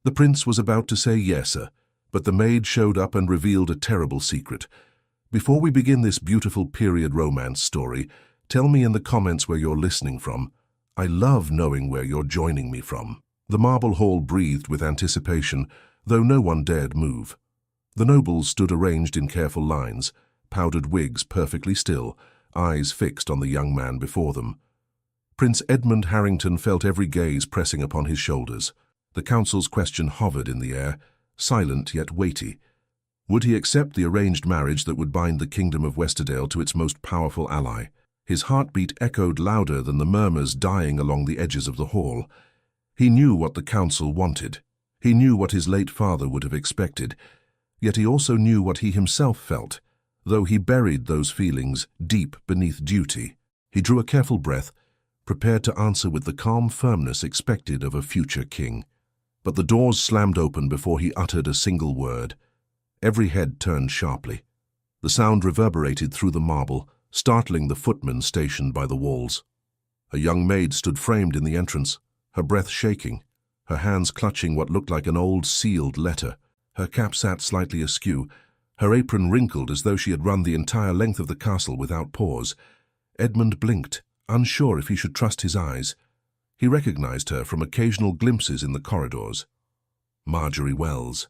The prince was about to say yes, sir, but the maid showed up and revealed a terrible secret. Before we begin this beautiful period romance story, tell me in the comments where you're listening from. I love knowing where you're joining me from. The marble hall breathed with anticipation, though no one dared move. The nobles stood arranged in careful lines, powdered wigs perfectly still, eyes fixed on the young man before them. Prince Edmund Harrington felt every gaze pressing upon his shoulders. The council's question hovered in the air, silent yet weighty. Would he accept the arranged marriage that would bind the kingdom of Westerdale to its most powerful ally? His heartbeat echoed louder than the murmurs dying along the edges of the hall. He knew what the council wanted. He knew what his late father would have expected. Yet he also knew what he himself felt, though he buried those feelings deep beneath duty. He drew a careful breath, prepared to answer with the calm firmness expected of a future king. But the doors slammed open before he uttered a single word. Every head turned sharply. The sound reverberated through the marble, startling the footmen stationed by the walls. A young maid stood framed in the entrance, her breath shaking, her hands clutching what looked like an old sealed letter. Her cap sat slightly askew, her apron wrinkled as though she had run the entire length of the castle without pause. Edmund blinked, unsure if he should trust his eyes. He recognized her from occasional glimpses in the corridors. Marjorie Wells.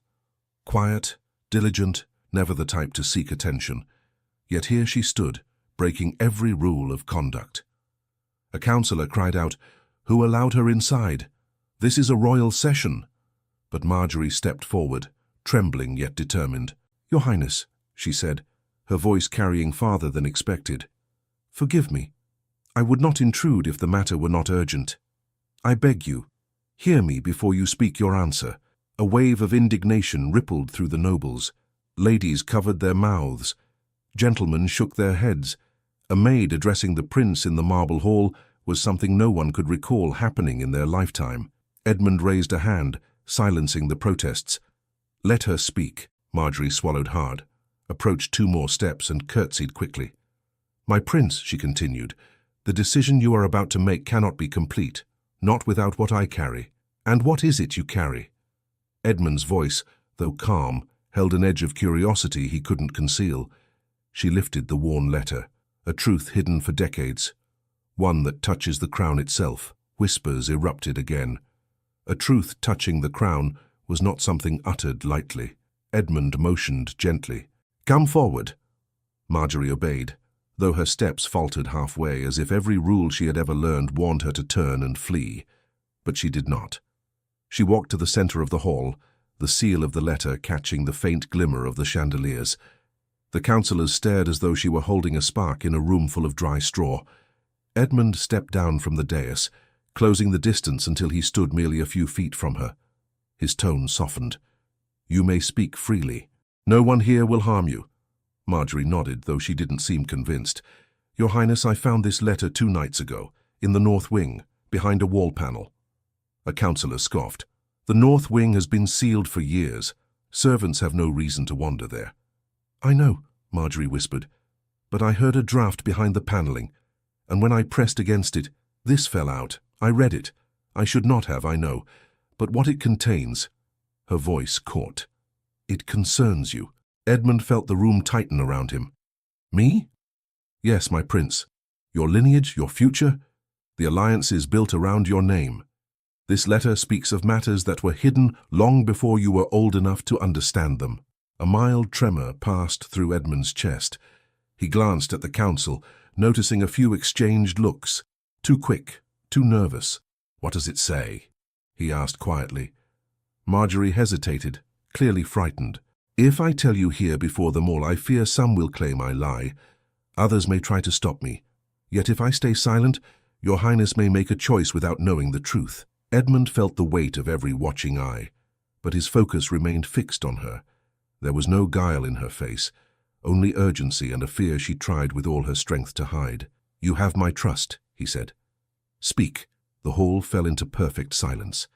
Quiet, diligent, never the type to seek attention. Yet here she stood, breaking every rule of conduct. A councillor cried out, "Who allowed her inside? This is a royal session." But Marjorie stepped forward, trembling yet determined. "Your Highness," she said, her voice carrying farther than expected. "Forgive me. I would not intrude if the matter were not urgent. I beg you, hear me before you speak your answer." A wave of indignation rippled through the nobles. Ladies covered their mouths. Gentlemen shook their heads. A maid addressing the prince in the marble hall was something no one could recall happening in their lifetime. Edmund raised a hand, silencing the protests. "Let her speak." Marjorie swallowed hard, approached 2 more steps and curtsied quickly. "My prince," she continued, "the decision you are about to make cannot be complete, not without what I carry." "And what is it you carry?" Edmund's voice, though calm, held an edge of curiosity he couldn't conceal. She lifted the worn letter, a truth hidden for decades. One that touches the crown itself. Whispers erupted again. A truth touching the crown was not something uttered lightly. Edmund motioned gently. "Come forward." Marjorie obeyed, though her steps faltered halfway as if every rule she had ever learned warned her to turn and flee. But she did not. She walked to the center of the hall, the seal of the letter catching the faint glimmer of the chandeliers. The councillors stared as though she were holding a spark in a room full of dry straw. Edmund stepped down from the dais, closing the distance until he stood merely a few feet from her. His tone softened. "You may speak freely. No one here will harm you." Marjorie nodded, though she didn't seem convinced. "Your Highness, I found this letter 2 nights ago, in the north wing, behind a wall panel." A councillor scoffed. "The north wing has been sealed for years. Servants have no reason to wander there." "I know," Marjorie whispered, "but I heard a draft behind the paneling, and when I pressed against it, this fell out. I read it. I should not have, I know, but what it contains—" Her voice caught. "It concerns you." Edmund felt the room tighten around him. "Me?" "Yes, my prince. Your lineage, your future, the alliances built around your name. This letter speaks of matters that were hidden long before you were old enough to understand them." A mild tremor passed through Edmund's chest. He glanced at the council, noticing a few exchanged looks. Too quick, too nervous. "What does it say?" he asked quietly. Marjorie hesitated, clearly frightened. "If I tell you here before them all, I fear some will claim I lie. Others may try to stop me. Yet if I stay silent, your Highness may make a choice without knowing the truth." Edmund felt the weight of every watching eye, but his focus remained fixed on her. There was no guile in her face, only urgency and a fear she tried with all her strength to hide. "You have my trust," he said. "Speak." The hall fell into perfect silence.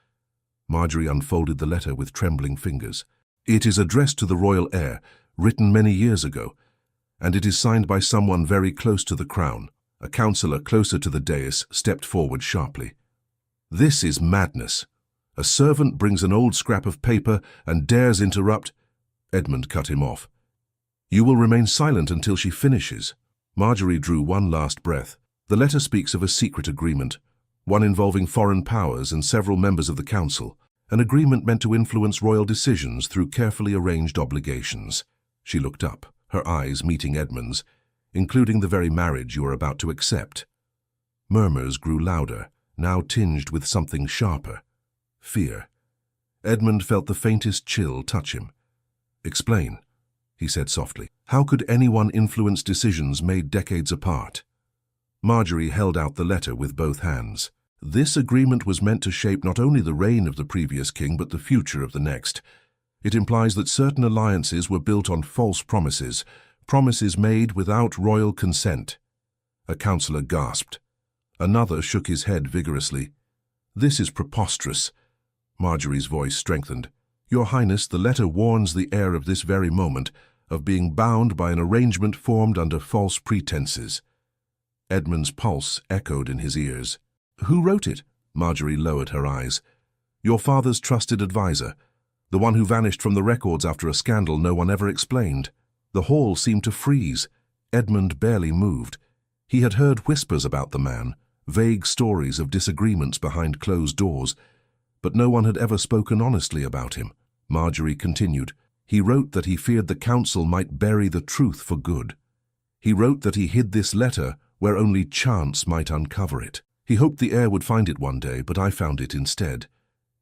Marjorie unfolded the letter with trembling fingers. "It is addressed to the royal heir, written many years ago, and it is signed by someone very close to the crown." A councillor closer to the dais stepped forward sharply. "This is madness. A servant brings an old scrap of paper and dares interrupt. Edmund cut him off. You will remain silent until she finishes. Marjorie drew one last breath. The letter speaks of a secret agreement, one involving foreign powers and several members of the council, an agreement meant to influence royal decisions through carefully arranged obligations. She looked up, her eyes meeting Edmund's, including the very marriage you are about to accept. Murmurs grew louder, now tinged with something sharper. Fear. Edmund felt the faintest chill touch him. Explain, he said softly. How could anyone influence decisions made decades apart? Marjorie held out the letter with both hands. This agreement was meant to shape not only the reign of the previous king but the future of the next. It implies that certain alliances were built on false promises, promises made without royal consent. A councillor gasped. Another shook his head vigorously. This is preposterous. Marjorie's voice strengthened. Your Highness, the letter warns the heir of this very moment of being bound by an arrangement formed under false pretenses. Edmund's pulse echoed in his ears. Who wrote it? Marjorie lowered her eyes. Your father's trusted advisor, the one who vanished from the records after a scandal no one ever explained. The hall seemed to freeze. Edmund barely moved. He had heard whispers about the man, vague stories of disagreements behind closed doors, but no one had ever spoken honestly about him. Marjorie continued. He wrote that he feared the council might bury the truth for good. He wrote that he hid this letter where only chance might uncover it. He hoped the heir would find it one day, but I found it instead.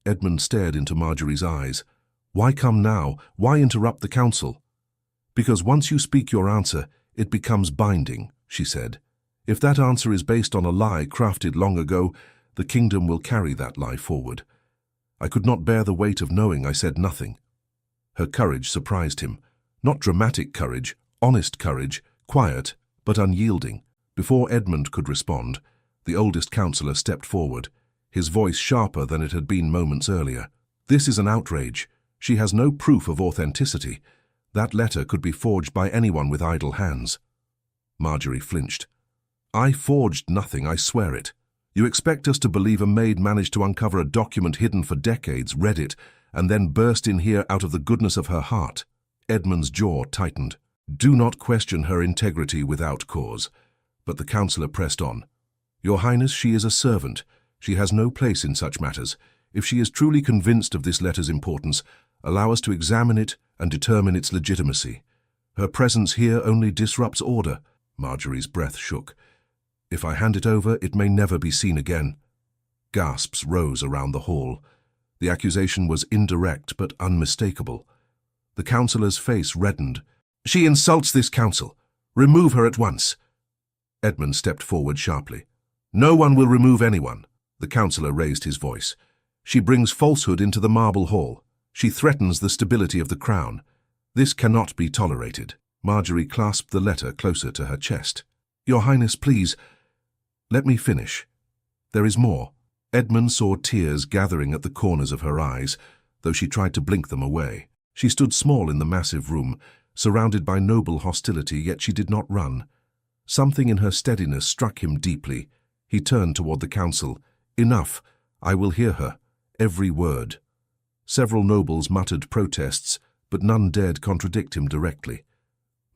Edmund stared into Marjorie's eyes. Why come now? Why interrupt the council? Because once you speak your answer, it becomes binding, she said. If that answer is based on a lie crafted long ago, the kingdom will carry that lie forward. I could not bear the weight of knowing I said nothing. Her courage surprised him. Not dramatic courage, honest courage, quiet but unyielding. Before Edmund could respond, the oldest councillor stepped forward, his voice sharper than it had been moments earlier. This is an outrage. She has no proof of authenticity. That letter could be forged by anyone with idle hands. Marjorie flinched. I forged nothing, I swear it. You expect us to believe a maid managed to uncover a document hidden for decades, read it, and then burst in here out of the goodness of her heart? Edmund's jaw tightened. Do not question her integrity without cause. But the councillor pressed on. Your Highness, she is a servant. She has no place in such matters. If she is truly convinced of this letter's importance, allow us to examine it and determine its legitimacy. Her presence here only disrupts order. Marjorie's breath shook. If I hand it over, it may never be seen again. Gasps rose around the hall. The accusation was indirect but unmistakable. The councillor's face reddened. She insults this council. Remove her at once. Edmund stepped forward sharply. No one will remove anyone. The councillor raised his voice. She brings falsehood into the marble hall. She threatens the stability of the crown. This cannot be tolerated. Marjorie clasped the letter closer to her chest. Your Highness, please, let me finish. There is more. Edmund saw tears gathering at the corners of her eyes, though she tried to blink them away. She stood small in the massive room, surrounded by noble hostility, yet she did not run. Something in her steadiness struck him deeply. He turned toward the council. Enough. I will hear her. Every word. Several nobles muttered protests, but none dared contradict him directly.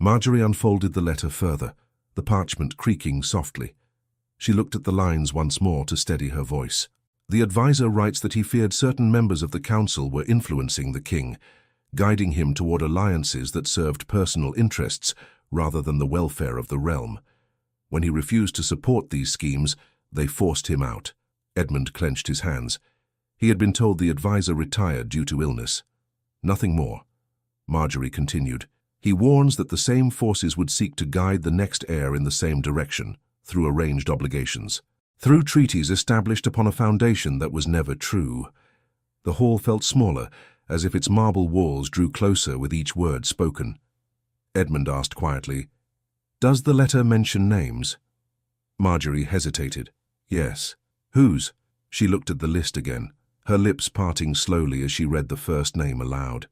Marjorie unfolded the letter further, the parchment creaking softly. She looked at the lines once more to steady her voice. The advisor writes that he feared certain members of the council were influencing the king, guiding him toward alliances that served personal interests rather than the welfare of the realm. When he refused to support these schemes, they forced him out. Edmund clenched his hands. He had been told the advisor retired due to illness. Nothing more. Marjorie continued. He warns that the same forces would seek to guide the next heir in the same direction, through arranged obligations, through treaties established upon a foundation that was never true. The hall felt smaller, as if its marble walls drew closer with each word spoken. Edmund asked quietly, Does the letter mention names? Marjorie hesitated. Yes. Whose? She looked at the list again, her lips parting slowly as she read the first name aloud.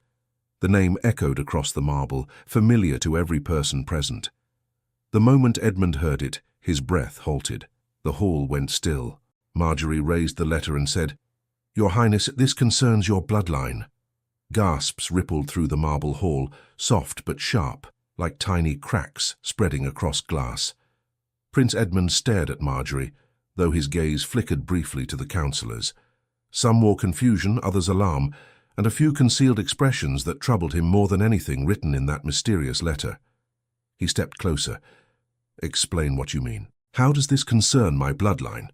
The name echoed across the marble, familiar to every person present. The moment Edmund heard it, his breath halted. The hall went still. Marjorie raised the letter and said, Your Highness, this concerns your bloodline. Gasps rippled through the marble hall, soft but sharp, like tiny cracks spreading across glass. Prince Edmund stared at Marjorie, though his gaze flickered briefly to the councillors. Some wore confusion, others alarm, and a few concealed expressions that troubled him more than anything written in that mysterious letter. He stepped closer. Explain what you mean. How does this concern my bloodline?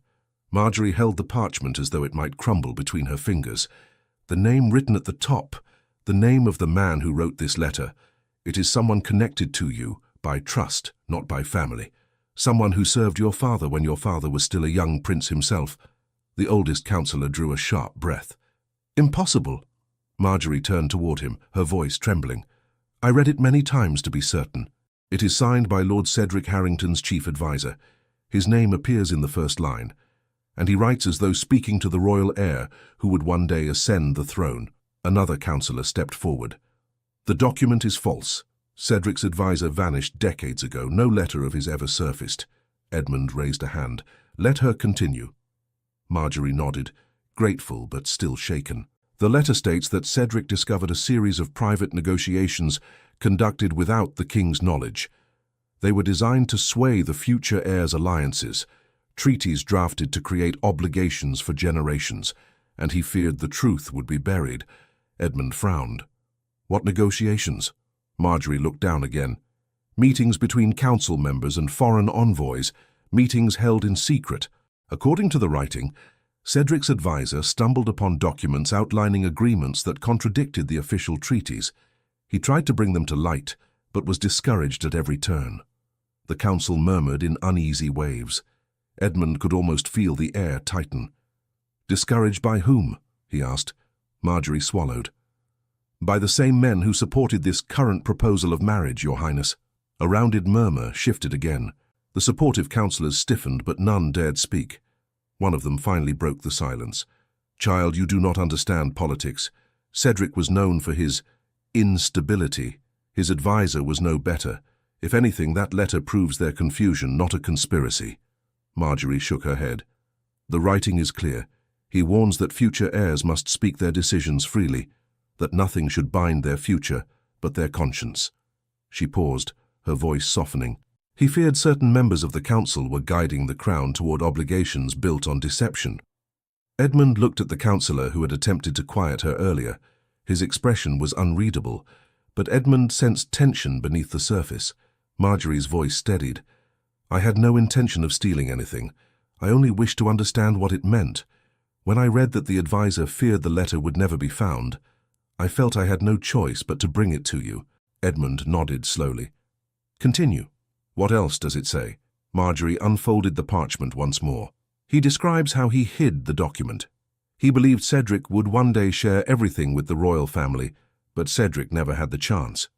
Marjorie held the parchment as though it might crumble between her fingers. The name written at the top, the name of the man who wrote this letter. It is someone connected to you by trust, not by family. Someone who served your father when your father was still a young prince himself. The oldest councillor drew a sharp breath. Impossible. Marjorie turned toward him, her voice trembling. I read it many times to be certain. It is signed by Lord Cedric Harrington's chief advisor. His name appears in the first line, and he writes as though speaking to the royal heir who would one day ascend the throne. Another councillor stepped forward. The document is false. Cedric's advisor vanished decades ago. No letter of his ever surfaced. Edmund raised a hand. Let her continue. Marjorie nodded, grateful but still shaken. The letter states that Cedric discovered a series of private negotiations conducted without the king's knowledge. They were designed to sway the future heirs' alliances, treaties drafted to create obligations for generations, and he feared the truth would be buried. Edmund frowned. What negotiations? Marjorie looked down again. Meetings between council members and foreign envoys, meetings held in secret. According to the writing, Cedric's advisor stumbled upon documents outlining agreements that contradicted the official treaties. He tried to bring them to light, but was discouraged at every turn. The council murmured in uneasy waves. Edmund could almost feel the air tighten. Discouraged by whom? He asked. Marjorie swallowed. By the same men who supported this current proposal of marriage, Your Highness. A rounded murmur shifted again. The supportive councillors stiffened, but none dared speak. One of them finally broke the silence. Child, you do not understand politics. Cedric was known for his instability. His advisor was no better. If anything, that letter proves their confusion, not a conspiracy. Marjorie shook her head. The writing is clear. He warns that future heirs must speak their decisions freely, that nothing should bind their future but their conscience. She paused, her voice softening. He feared certain members of the council were guiding the crown toward obligations built on deception. Edmund looked at the councillor who had attempted to quiet her earlier. His expression was unreadable, but Edmund sensed tension beneath the surface. Marjorie's voice steadied. I had no intention of stealing anything. I only wished to understand what it meant. When I read that the advisor feared the letter would never be found, I felt I had no choice but to bring it to you. Edmund nodded slowly. Continue. What else does it say? Marjorie unfolded the parchment once more. He describes how he hid the document. He believed Cedric would one day share everything with the royal family, but Cedric never had the chance.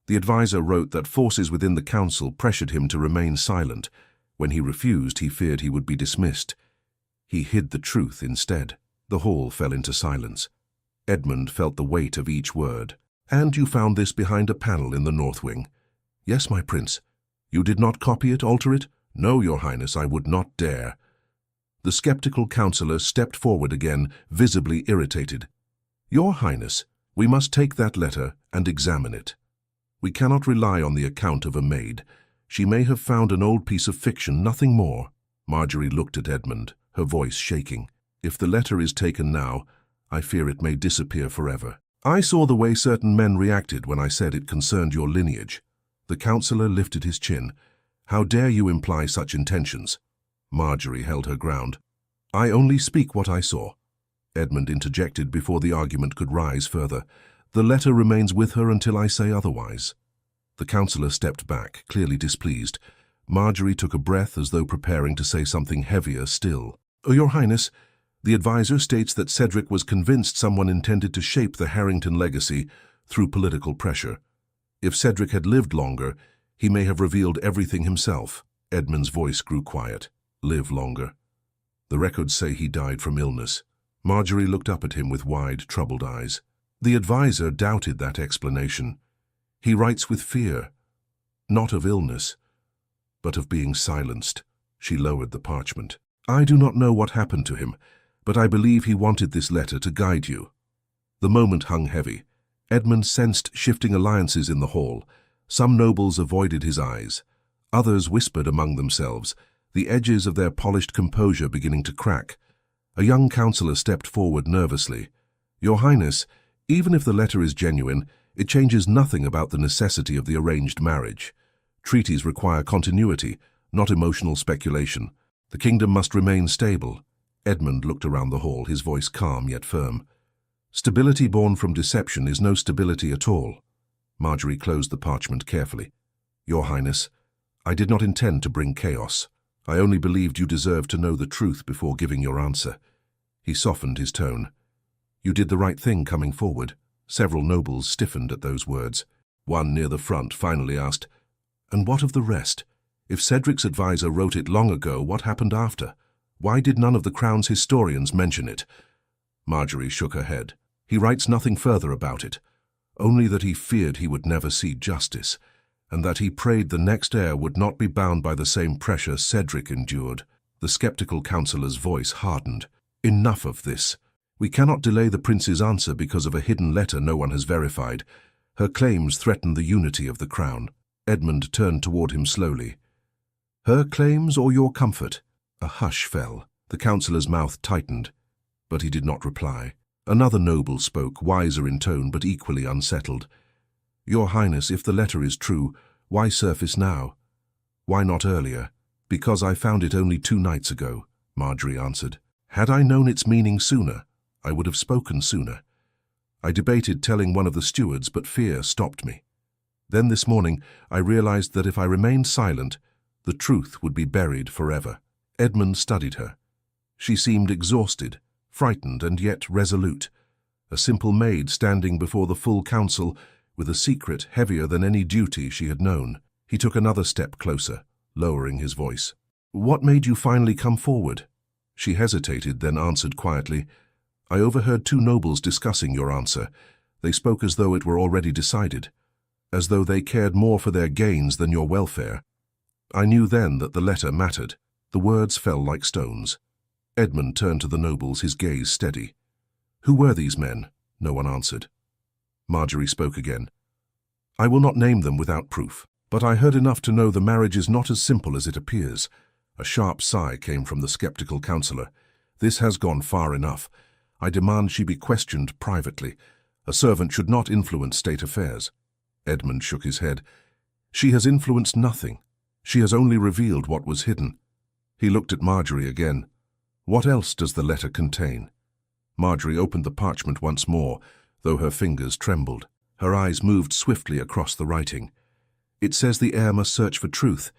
The advisor wrote that forces within the council pressured him to remain silent. When he refused, he feared he would be dismissed. He hid the truth instead. The hall fell into silence. Edmund felt the weight of each word. And you found this behind a panel in the north wing? Yes, my prince. You did not copy it, alter it? No, Your Highness, I would not dare. The skeptical councillor stepped forward again, visibly irritated. Your Highness, we must take that letter and examine it. We cannot rely on the account of a maid. She may have found an old piece of fiction, nothing more. Marjorie looked at Edmund, her voice shaking. If the letter is taken now, I fear it may disappear forever. I saw the way certain men reacted when I said it concerned your lineage. The councillor lifted his chin. How dare you imply such intentions? Marjorie held her ground. I only speak what I saw. Edmund interjected before the argument could rise further. The letter remains with her until I say otherwise. The councillor stepped back, clearly displeased. Marjorie took a breath as though preparing to say something heavier still. Your Highness, the advisor states that Cedric was convinced someone intended to shape the Harrington legacy through political pressure. If Cedric had lived longer, he may have revealed everything himself. Edmund's voice grew quiet. Live longer. The records say he died from illness. Marjorie looked up at him with wide, troubled eyes. The advisor doubted that explanation. He writes with fear, not of illness, but of being silenced. She lowered the parchment. I do not know what happened to him. but I believe he wanted this letter to guide you." The moment hung heavy. Edmund sensed shifting alliances in the hall. Some nobles avoided his eyes. Others whispered among themselves, the edges of their polished composure beginning to crack. A young councillor stepped forward nervously. "Your Highness, even if the letter is genuine, it changes nothing about the necessity of the arranged marriage. Treaties require continuity, not emotional speculation. The kingdom must remain stable." Edmund looked around the hall, his voice calm yet firm. "Stability born from deception is no stability at all." Marjorie closed the parchment carefully. "Your Highness, I did not intend to bring chaos. I only believed you deserved to know the truth before giving your answer." He softened his tone. "You did the right thing coming forward." Several nobles stiffened at those words. One near the front finally asked, "And what of the rest? If Cedric's advisor wrote it long ago, what happened after? Why did none of the Crown's historians mention it?" Marjorie shook her head. "He writes nothing further about it, only that he feared he would never see justice, and that he prayed the next heir would not be bound by the same pressure Cedric endured." The skeptical councillor's voice hardened. "Enough of this. We cannot delay the prince's answer because of a hidden letter no one has verified. Her claims threaten the unity of the crown." Edmund turned toward him slowly. "Her claims or your comfort?" A hush fell. The councillor's mouth tightened, but he did not reply. Another noble spoke, wiser in tone but equally unsettled. "Your Highness, if the letter is true, why surface now? Why not earlier?" "Because I found it only 2 nights ago," Marjorie answered. "Had I known its meaning sooner, I would have spoken sooner. I debated telling one of the stewards, but fear stopped me. Then this morning I realized that if I remained silent, the truth would be buried forever." Edmund studied her. She seemed exhausted, frightened and yet resolute. A simple maid standing before the full council with a secret heavier than any duty she had known. He took another step closer, lowering his voice. "What made you finally come forward?" She hesitated, then answered quietly, "I overheard 2 nobles discussing your answer. They spoke as though it were already decided, as though they cared more for their gains than your welfare. I knew then that the letter mattered." The words fell like stones. Edmund turned to the nobles, his gaze steady. "Who were these men?" No one answered. Marjorie spoke again. "I will not name them without proof, but I heard enough to know the marriage is not as simple as it appears." A sharp sigh came from the skeptical councillor. "This has gone far enough. I demand she be questioned privately. A servant should not influence state affairs." Edmund shook his head. "She has influenced nothing. She has only revealed what was hidden." He looked at Marjorie again. "What else does the letter contain?" Marjorie opened the parchment once more, though her fingers trembled. Her eyes moved swiftly across the writing. "It says the heir must search for truth,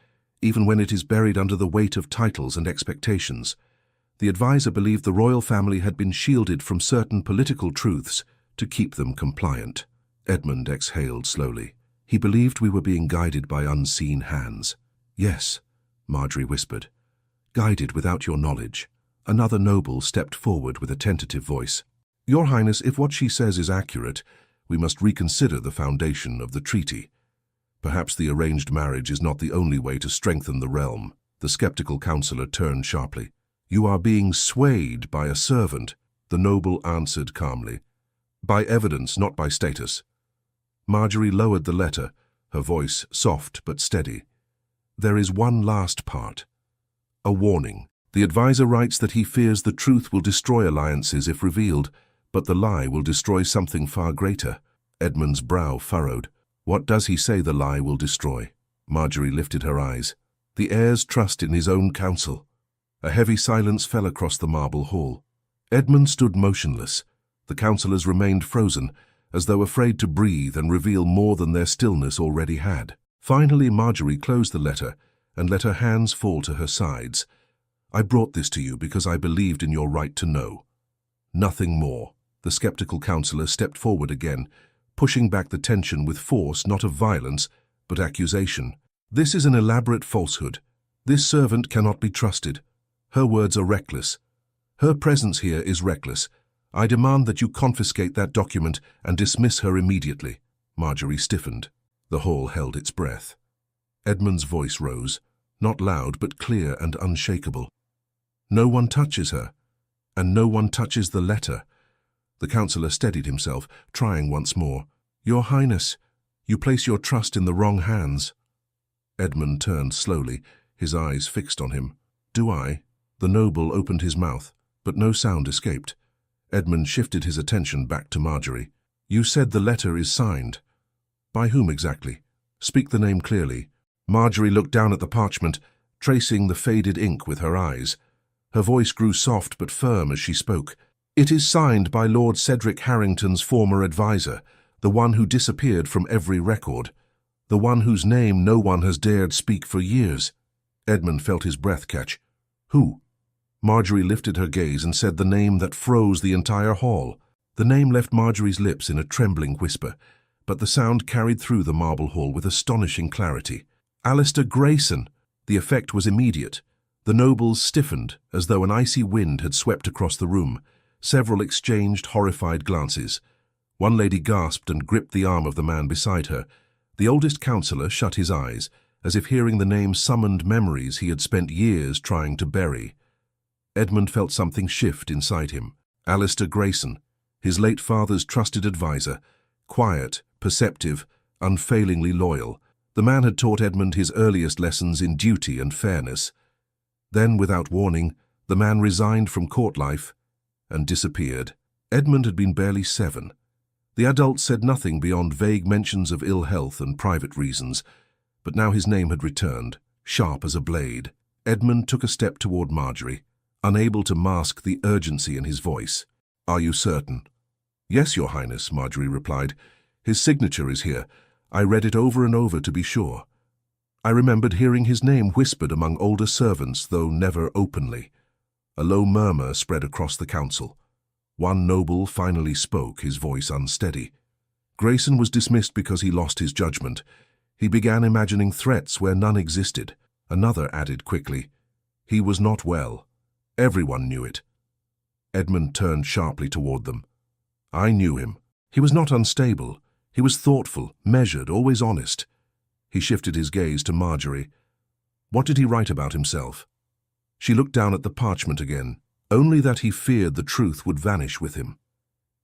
even when it is buried under the weight of titles and expectations. The advisor believed the royal family had been shielded from certain political truths to keep them compliant." Edmund exhaled slowly. "He believed we were being guided by unseen hands." "Yes," Marjorie whispered. "Guided without your knowledge." Another noble stepped forward with a tentative voice. "Your Highness, if what she says is accurate, we must reconsider the foundation of the treaty. Perhaps the arranged marriage is not the only way to strengthen the realm." The skeptical councillor turned sharply. "You are being swayed by a servant," the noble answered calmly. "By evidence, not by status." Marjorie lowered the letter, her voice soft but steady. "There is one last part. A warning. The advisor writes that he fears the truth will destroy alliances if revealed, but the lie will destroy something far greater." Edmund's brow furrowed. "What does he say the lie will destroy?" Marjorie lifted her eyes. "The heir's trust in his own counsel." A heavy silence fell across the marble hall. Edmund stood motionless. The councillors remained frozen, as though afraid to breathe and reveal more than their stillness already had. Finally, Marjorie closed the letter and let her hands fall to her sides. "I brought this to you because I believed in your right to know. Nothing more." The skeptical councillor stepped forward again, pushing back the tension with force not of violence, but accusation. "This is an elaborate falsehood. This servant cannot be trusted. Her words are reckless. Her presence here is reckless. I demand that you confiscate that document and dismiss her immediately." Marjorie stiffened. The hall held its breath. Edmund's voice rose, not loud but clear and unshakable. "No one touches her. And no one touches the letter. The counsellor steadied himself, trying once more. Your Highness, you place your trust in the wrong hands. Edmund turned slowly, his eyes fixed on him. Do I? The noble opened his mouth, but no sound escaped. Edmund shifted his attention back to Marjorie. You said the letter is signed. By whom exactly? Speak the name clearly. Marjorie looked down at the parchment, tracing the faded ink with her eyes. Her voice grew soft but firm as she spoke. It is signed by Lord Cedric Harrington's former advisor, the one who disappeared from every record, the one whose name no one has dared speak for years. Edmund felt his breath catch. Who? Marjorie lifted her gaze and said the name that froze the entire hall. The name left Marjorie's lips in a trembling whisper, but the sound carried through the marble hall with astonishing clarity. Alistair Grayson! The effect was immediate. The nobles stiffened as though an icy wind had swept across the room. Several exchanged horrified glances. One lady gasped and gripped the arm of the man beside her. The oldest counsellor shut his eyes, as if hearing the name summoned memories he had spent years trying to bury. Edmund felt something shift inside him. Alistair Grayson, his late father's trusted advisor, quiet, perceptive, unfailingly loyal. The man had taught Edmund his earliest lessons in duty and fairness. Then, without warning, the man resigned from court life and disappeared. Edmund had been barely 7. The adults said nothing beyond vague mentions of ill health and private reasons, but now his name had returned, sharp as a blade. Edmund took a step toward Marjorie, unable to mask the urgency in his voice. Are you certain? Yes, Your Highness, Marjorie replied. His signature is here. I read it over and over to be sure. I remembered hearing his name whispered among older servants, though never openly. A low murmur spread across the council. One noble finally spoke, his voice unsteady. Grayson was dismissed because he lost his judgment. He began imagining threats where none existed. Another added quickly, he was not well. Everyone knew it. Edmund turned sharply toward them. I knew him. He was not unstable. He was thoughtful, measured, always honest. He shifted his gaze to Marjorie. What did he write about himself? She looked down at the parchment again. Only that he feared the truth would vanish with him.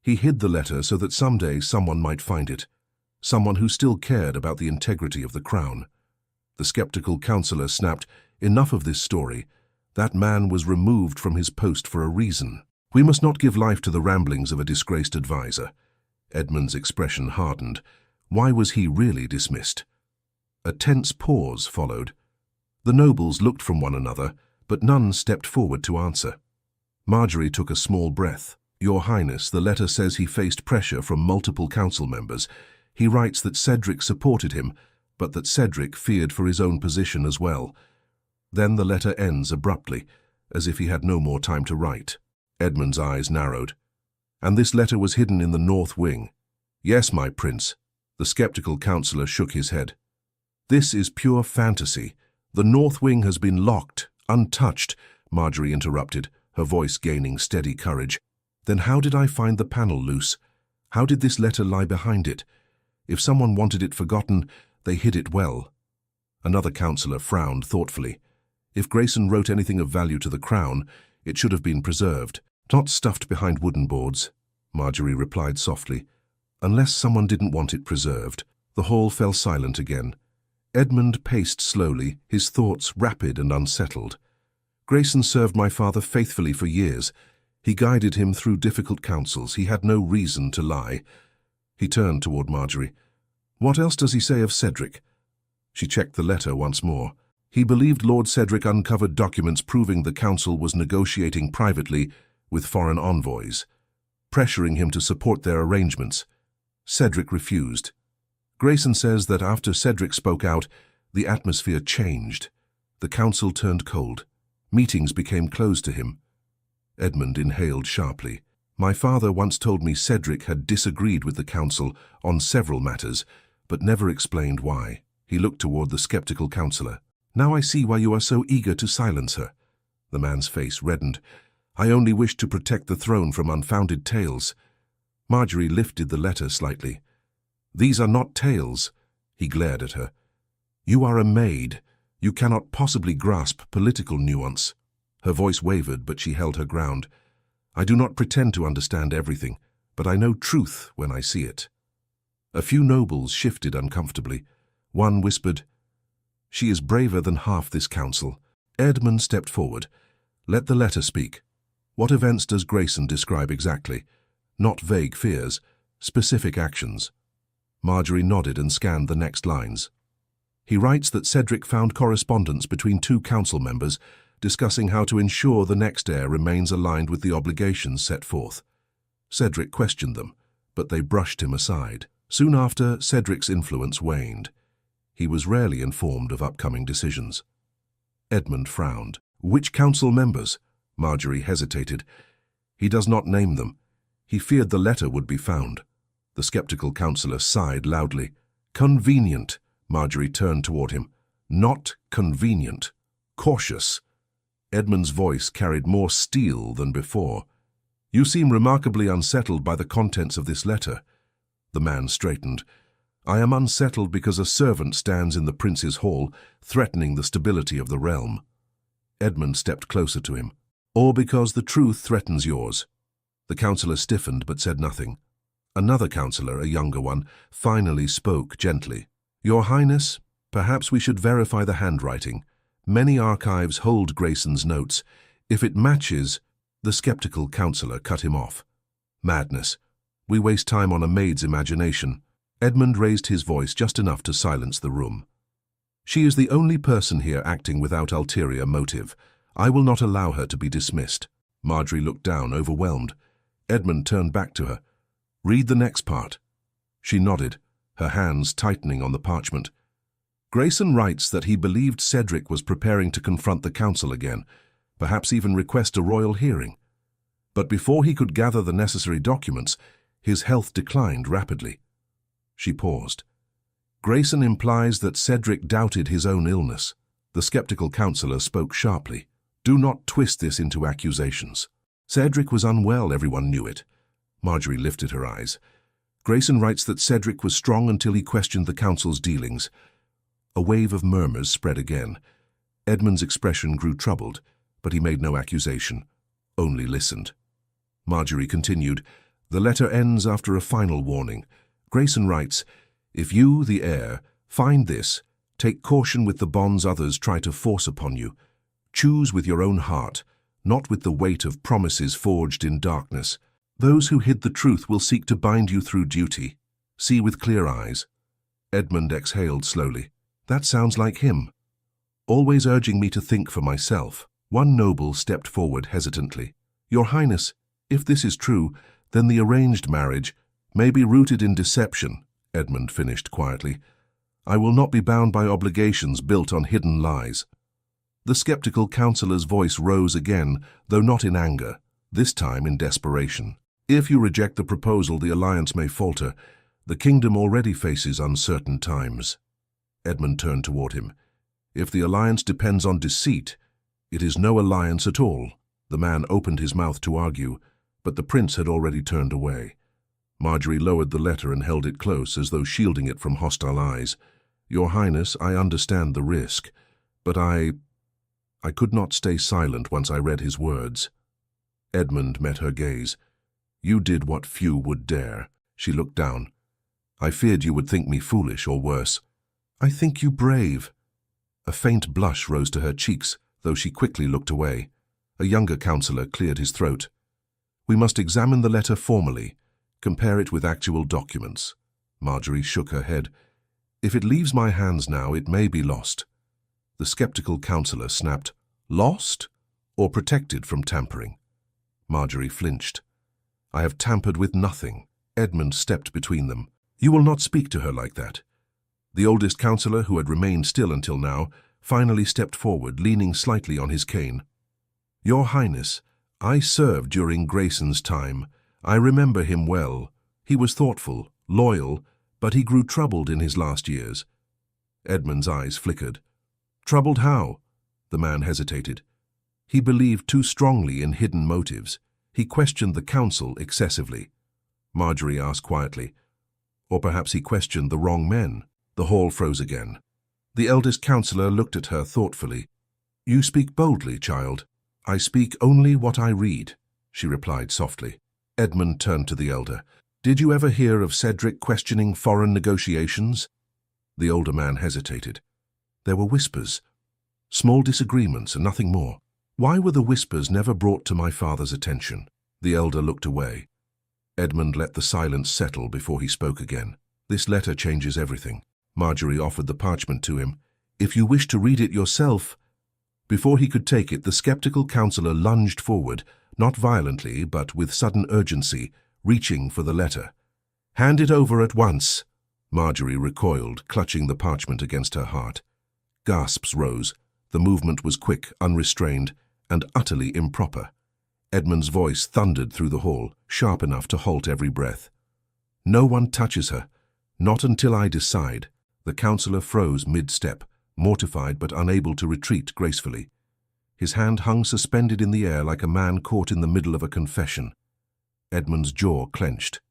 He hid the letter so that someday someone might find it, someone who still cared about the integrity of the crown. The skeptical counsellor snapped, Enough of this story. That man was removed from his post for a reason. We must not give life to the ramblings of a disgraced advisor. Edmund's expression hardened. Why was he really dismissed? A tense pause followed. The nobles looked from one another, but none stepped forward to answer. Marjorie took a small breath. Your Highness, the letter says he faced pressure from multiple council members. He writes that Cedric supported him, but that Cedric feared for his own position as well. Then the letter ends abruptly, as if he had no more time to write. Edmund's eyes narrowed. And this letter was hidden in the north wing. Yes, my prince. The skeptical counsellor shook his head. This is pure fantasy. The north wing has been locked, untouched, Marjorie interrupted, her voice gaining steady courage. Then how did I find the panel loose? How did this letter lie behind it? If someone wanted it forgotten, they hid it well. Another counsellor frowned thoughtfully. If Grayson wrote anything of value to the crown, it should have been preserved, not stuffed behind wooden boards, Marjorie replied softly. Unless someone didn't want it preserved. The hall fell silent again. Edmund paced slowly, his thoughts rapid and unsettled. Grayson served my father faithfully for years. He guided him through difficult councils. He had no reason to lie. He turned toward Marjorie. What else does he say of Cedric? She checked the letter once more. He believed Lord Cedric uncovered documents proving the council was negotiating privately with foreign envoys, pressuring him to support their arrangements. Cedric refused. Grayson says that after Cedric spoke out, the atmosphere changed. The council turned cold. Meetings became closed to him. Edmund inhaled sharply. My father once told me Cedric had disagreed with the council on several matters, but never explained why. He looked toward the skeptical counsellor. Now I see why you are so eager to silence her. The man's face reddened. I only wished to protect the throne from unfounded tales. Marjorie lifted the letter slightly. These are not tales. He glared at her. You are a maid. You cannot possibly grasp political nuance. Her voice wavered, but she held her ground. I do not pretend to understand everything, but I know truth when I see it. A few nobles shifted uncomfortably. One whispered, "She is braver than half this council." Edmund stepped forward. "Let the letter speak. What events does Grayson describe exactly? Not vague fears, specific actions." Marjorie nodded and scanned the next lines. "He writes that Cedric found correspondence between two council members discussing how to ensure the next heir remains aligned with the obligations set forth. Cedric questioned them, but they brushed him aside. Soon after, Cedric's influence waned. He was rarely informed of upcoming decisions." Edmund frowned. "Which council members?" Marjorie hesitated. "He does not name them. He feared the letter would be found." The skeptical councillor sighed loudly. "Convenient." Marjorie turned toward him. "Not convenient. Cautious." Edmund's voice carried more steel than before. "You seem remarkably unsettled by the contents of this letter." The man straightened. "I am unsettled because a servant stands in the prince's hall, threatening the stability of the realm." Edmund stepped closer to him. "Or because the truth threatens yours." The councillor stiffened but said nothing. Another councillor, a younger one, finally spoke gently. "Your Highness, perhaps we should verify the handwriting. Many archives hold Grayson's notes. If it matches—" The skeptical councillor cut him off. "Madness. We waste time on a maid's imagination." Edmund raised his voice just enough to silence the room. "She is the only person here acting without ulterior motive. I will not allow her to be dismissed." Marjorie looked down, overwhelmed. Edmund turned back to her. "Read the next part." She nodded, her hands tightening on the parchment. "Grayson writes that he believed Cedric was preparing to confront the council again, perhaps even request a royal hearing. But before he could gather the necessary documents, his health declined rapidly." She paused. "Grayson implies that Cedric doubted his own illness." The skeptical councillor spoke sharply. "Do not twist this into accusations. Cedric was unwell, everyone knew it." Marjorie lifted her eyes. "Grayson writes that Cedric was strong until he questioned the council's dealings." A wave of murmurs spread again. Edmund's expression grew troubled, but he made no accusation, only listened. Marjorie continued, "The letter ends after a final warning. Grayson writes, 'If you, the heir, find this, take caution with the bonds others try to force upon you. Choose with your own heart, not with the weight of promises forged in darkness. Those who hid the truth will seek to bind you through duty. See with clear eyes.'" Edmund exhaled slowly. "That sounds like him. Always urging me to think for myself." One noble stepped forward hesitantly. "Your Highness, if this is true, then the arranged marriage may be rooted in deception," Edmund finished quietly. "I will not be bound by obligations built on hidden lies." The skeptical councillor's voice rose again, though not in anger, this time in desperation. "If you reject the proposal, the alliance may falter. The kingdom already faces uncertain times." Edmund turned toward him. "If the alliance depends on deceit, it is no alliance at all." The man opened his mouth to argue, but the prince had already turned away. Marjorie lowered the letter and held it close, as though shielding it from hostile eyes. "Your Highness, I understand the risk, but I could not stay silent once I read his words." Edmund met her gaze. "You did what few would dare." She looked down. "I feared you would think me foolish or worse." "I think you brave." A faint blush rose to her cheeks, though she quickly looked away. A younger councillor cleared his throat. "We must examine the letter formally, compare it with actual documents." Marjorie shook her head. "If it leaves my hands now, it may be lost." The skeptical councillor snapped. "Lost? Or protected from tampering?" Marjorie flinched. "I have tampered with nothing." Edmund stepped between them. "You will not speak to her like that." The oldest councillor, who had remained still until now, finally stepped forward, leaning slightly on his cane. "Your Highness, I served during Grayson's time. I remember him well. He was thoughtful, loyal, but he grew troubled in his last years." Edmund's eyes flickered. "Troubled how?" The man hesitated. "He believed too strongly in hidden motives. He questioned the council excessively." Marjorie asked quietly. "Or perhaps he questioned the wrong men." The hall froze again. The eldest councillor looked at her thoughtfully. "You speak boldly, child." "I speak only what I read." she replied softly. Edmund turned to the elder. Did you ever hear of Cedric questioning foreign negotiations? The older man hesitated. There were whispers, small disagreements and nothing more. Why were the whispers never brought to my father's attention? The elder looked away. Edmund let the silence settle before he spoke again. This letter changes everything. Marjorie offered the parchment to him. If you wish to read it yourself. Before he could take it, the skeptical counselor lunged forward, not violently, but with sudden urgency, reaching for the letter. Hand it over at once. Marjorie recoiled, clutching the parchment against her heart. Gasps rose. The movement was quick, unrestrained, and utterly improper. Edmund's voice thundered through the hall, sharp enough to halt every breath. No one touches her. Not until I decide. The counselor froze mid-step, mortified but unable to retreat gracefully. His hand hung suspended in the air like a man caught in the middle of a confession. Edmund's jaw clenched.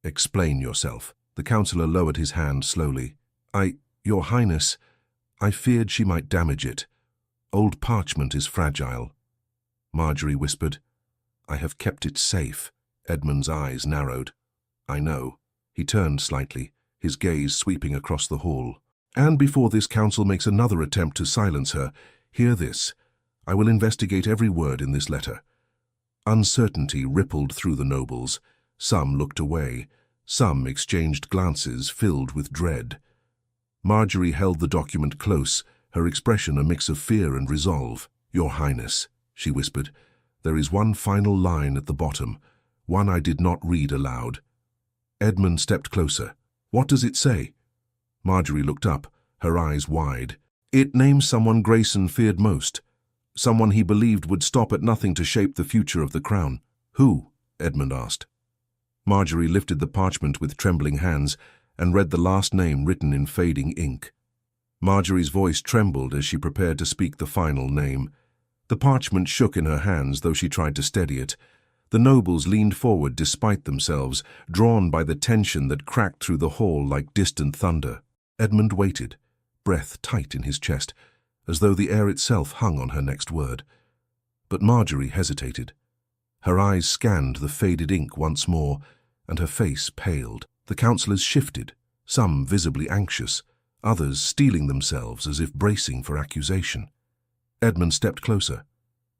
Explain yourself. The counselor lowered his hand slowly. Your Highness, I feared she might damage it. Old parchment is fragile. Marjorie whispered. I have kept it safe. Edmund's eyes narrowed. I know. He turned slightly, his gaze sweeping across the hall. And before this council makes another attempt to silence her, hear this. I will investigate every word in this letter. Uncertainty rippled through the nobles. Some looked away. Some exchanged glances filled with dread. Marjorie held the document close, her expression a mix of fear and resolve. Your Highness, she whispered, there is one final line at the bottom, one I did not read aloud. Edmund stepped closer. What does it say? Marjorie looked up, her eyes wide. It names someone Grayson feared most, someone he believed would stop at nothing to shape the future of the crown. Who? Edmund asked. Marjorie lifted the parchment with trembling hands and read the last name written in fading ink. Marjorie's voice trembled as she prepared to speak the final name. The parchment shook in her hands, though she tried to steady it. The nobles leaned forward despite themselves, drawn by the tension that cracked through the hall like distant thunder. Edmund waited, breath tight in his chest, as though the air itself hung on her next word. But Marjorie hesitated. Her eyes scanned the faded ink once more, and her face paled. The councillors shifted, some visibly anxious, others steeling themselves as if bracing for accusation. Edmund stepped closer.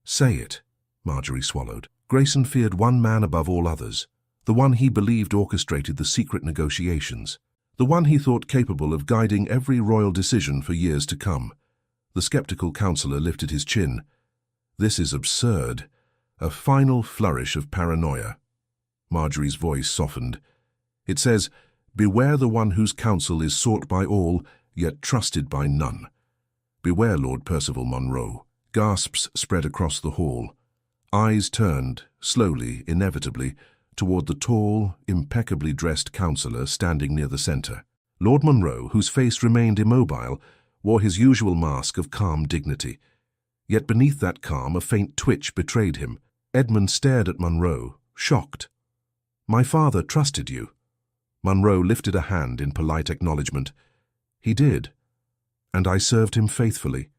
Say it, Marjorie swallowed. Grayson feared one man above all others, the one he believed orchestrated the secret negotiations, the one he thought capable of guiding every royal decision for years to come. The skeptical councillor lifted his chin. This is absurd. A final flourish of paranoia. Marjorie's voice softened. It says, beware the one whose counsel is sought by all, yet trusted by none. Beware Lord Percival Monroe. Gasps spread across the hall. Eyes turned, slowly, inevitably, toward the tall, impeccably dressed councillor standing near the centre. Lord Monroe, whose face remained immobile, wore his usual mask of calm dignity. Yet beneath that calm a faint twitch betrayed him. Edmund stared at Monroe, shocked. My father trusted you. Monroe lifted a hand in polite acknowledgement. He did, and I served him faithfully.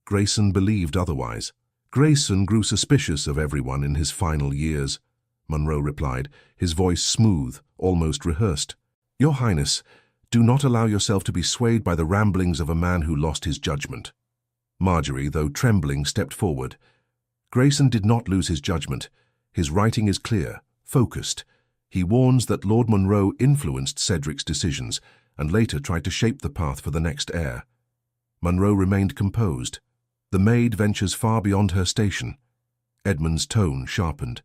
Grayson believed otherwise. Grayson grew suspicious of everyone in his final years, Monroe replied, his voice smooth, almost rehearsed. Your Highness, do not allow yourself to be swayed by the ramblings of a man who lost his judgment. Marjorie, though trembling, stepped forward. Grayson did not lose his judgment. His writing is clear, focused. He warns that Lord Monroe influenced Cedric's decisions and later tried to shape the path for the next heir. Monroe remained composed. The Maid ventures far beyond her station. Edmund's tone sharpened.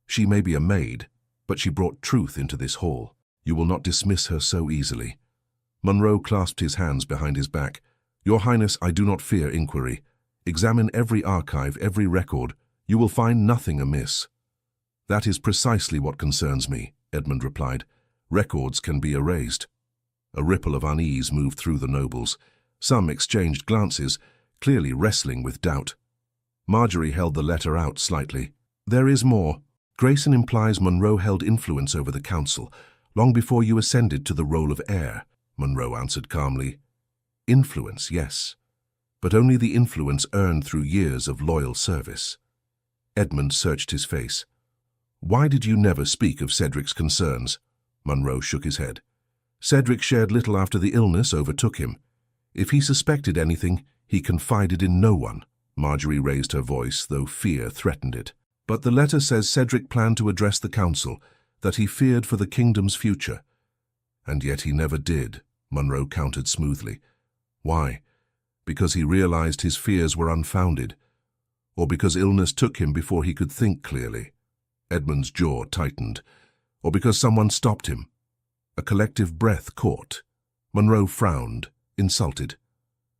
She may be a maid, but she brought truth into this hall. You will not dismiss her so easily. Monroe clasped his hands behind his back. Your Highness, I do not fear inquiry. Examine every archive, every record. You will find nothing amiss. That is precisely what concerns me, Edmund replied. Records can be erased. A ripple of unease moved through the nobles. Some exchanged glances, clearly wrestling with doubt. Marjorie held the letter out slightly. There is more. Grayson implies Monroe held influence over the council, long before you ascended to the role of heir, Monroe answered calmly. Influence, yes, but only the influence earned through years of loyal service. Edmund searched his face. Why did you never speak of Cedric's concerns? Munro shook his head. Cedric shared little after the illness overtook him. If he suspected anything, he confided in no one. Marjorie raised her voice, though fear threatened it. But the letter says Cedric planned to address the council, that he feared for the kingdom's future. And yet he never did, Munro countered smoothly. Why? Because he realized his fears were unfounded, or because illness took him before he could think clearly? Edmund's jaw tightened. Or because someone stopped him? A collective breath caught. Munro frowned, insulted.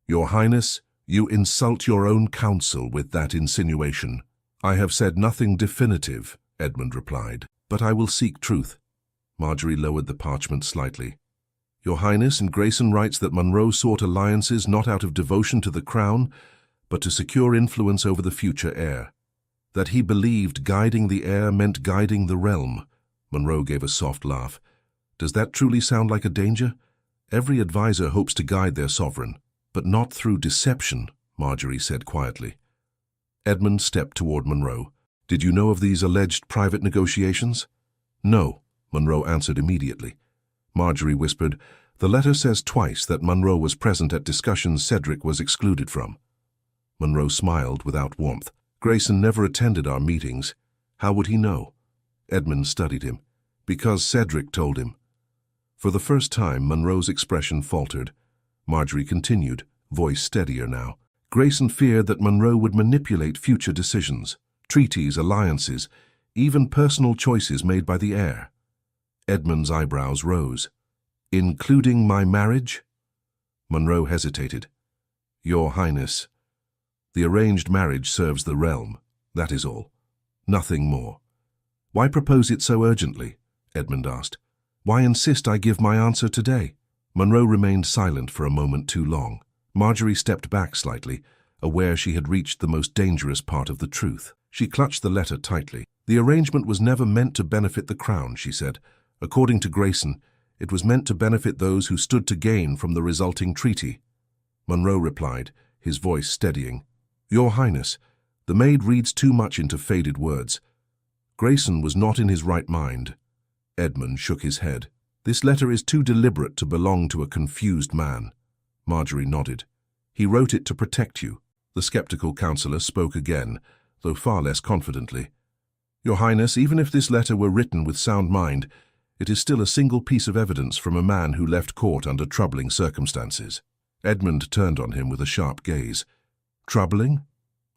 Your Highness, you insult your own council with that insinuation. I have said nothing definitive, Edmund replied, but I will seek truth. Marjorie lowered the parchment slightly. Your Highness, and Grayson writes that Munro sought alliances not out of devotion to the crown, but to secure influence over the future heir. That he believed guiding the heir meant guiding the realm. Munro gave a soft laugh. Does that truly sound like a danger? Every advisor hopes to guide their sovereign, but not through deception, Marjorie said quietly. Edmund stepped toward Munro. Did you know of these alleged private negotiations? No, Munro answered immediately. Marjorie whispered, the letter says twice that Munro was present at discussions Cedric was excluded from. Munro smiled without warmth. Grayson never attended our meetings. How would he know? Edmund studied him. Because Cedric told him. For the first time, Munro's expression faltered. Marjorie continued, voice steadier now. Grayson feared that Munro would manipulate future decisions, treaties, alliances, even personal choices made by the heir. Edmund's eyebrows rose. Including my marriage? Munro hesitated. Your Highness, the arranged marriage serves the realm, that is all. Nothing more. Why propose it so urgently? Edmund asked. Why insist I give my answer today? Munro remained silent for a moment too long. Marjorie stepped back slightly, aware she had reached the most dangerous part of the truth. She clutched the letter tightly. The arrangement was never meant to benefit the crown, she said. According to Grayson, it was meant to benefit those who stood to gain from the resulting treaty. Munro replied, his voice steadying. Your Highness, the Maid reads too much into faded words. Grayson was not in his right mind. Edmund shook his head. This letter is too deliberate to belong to a confused man. Marjorie nodded. He wrote it to protect you. The skeptical councillor spoke again, though far less confidently. Your Highness, even if this letter were written with sound mind, it is still a single piece of evidence from a man who left court under troubling circumstances. Edmund turned on him with a sharp gaze. Troubling?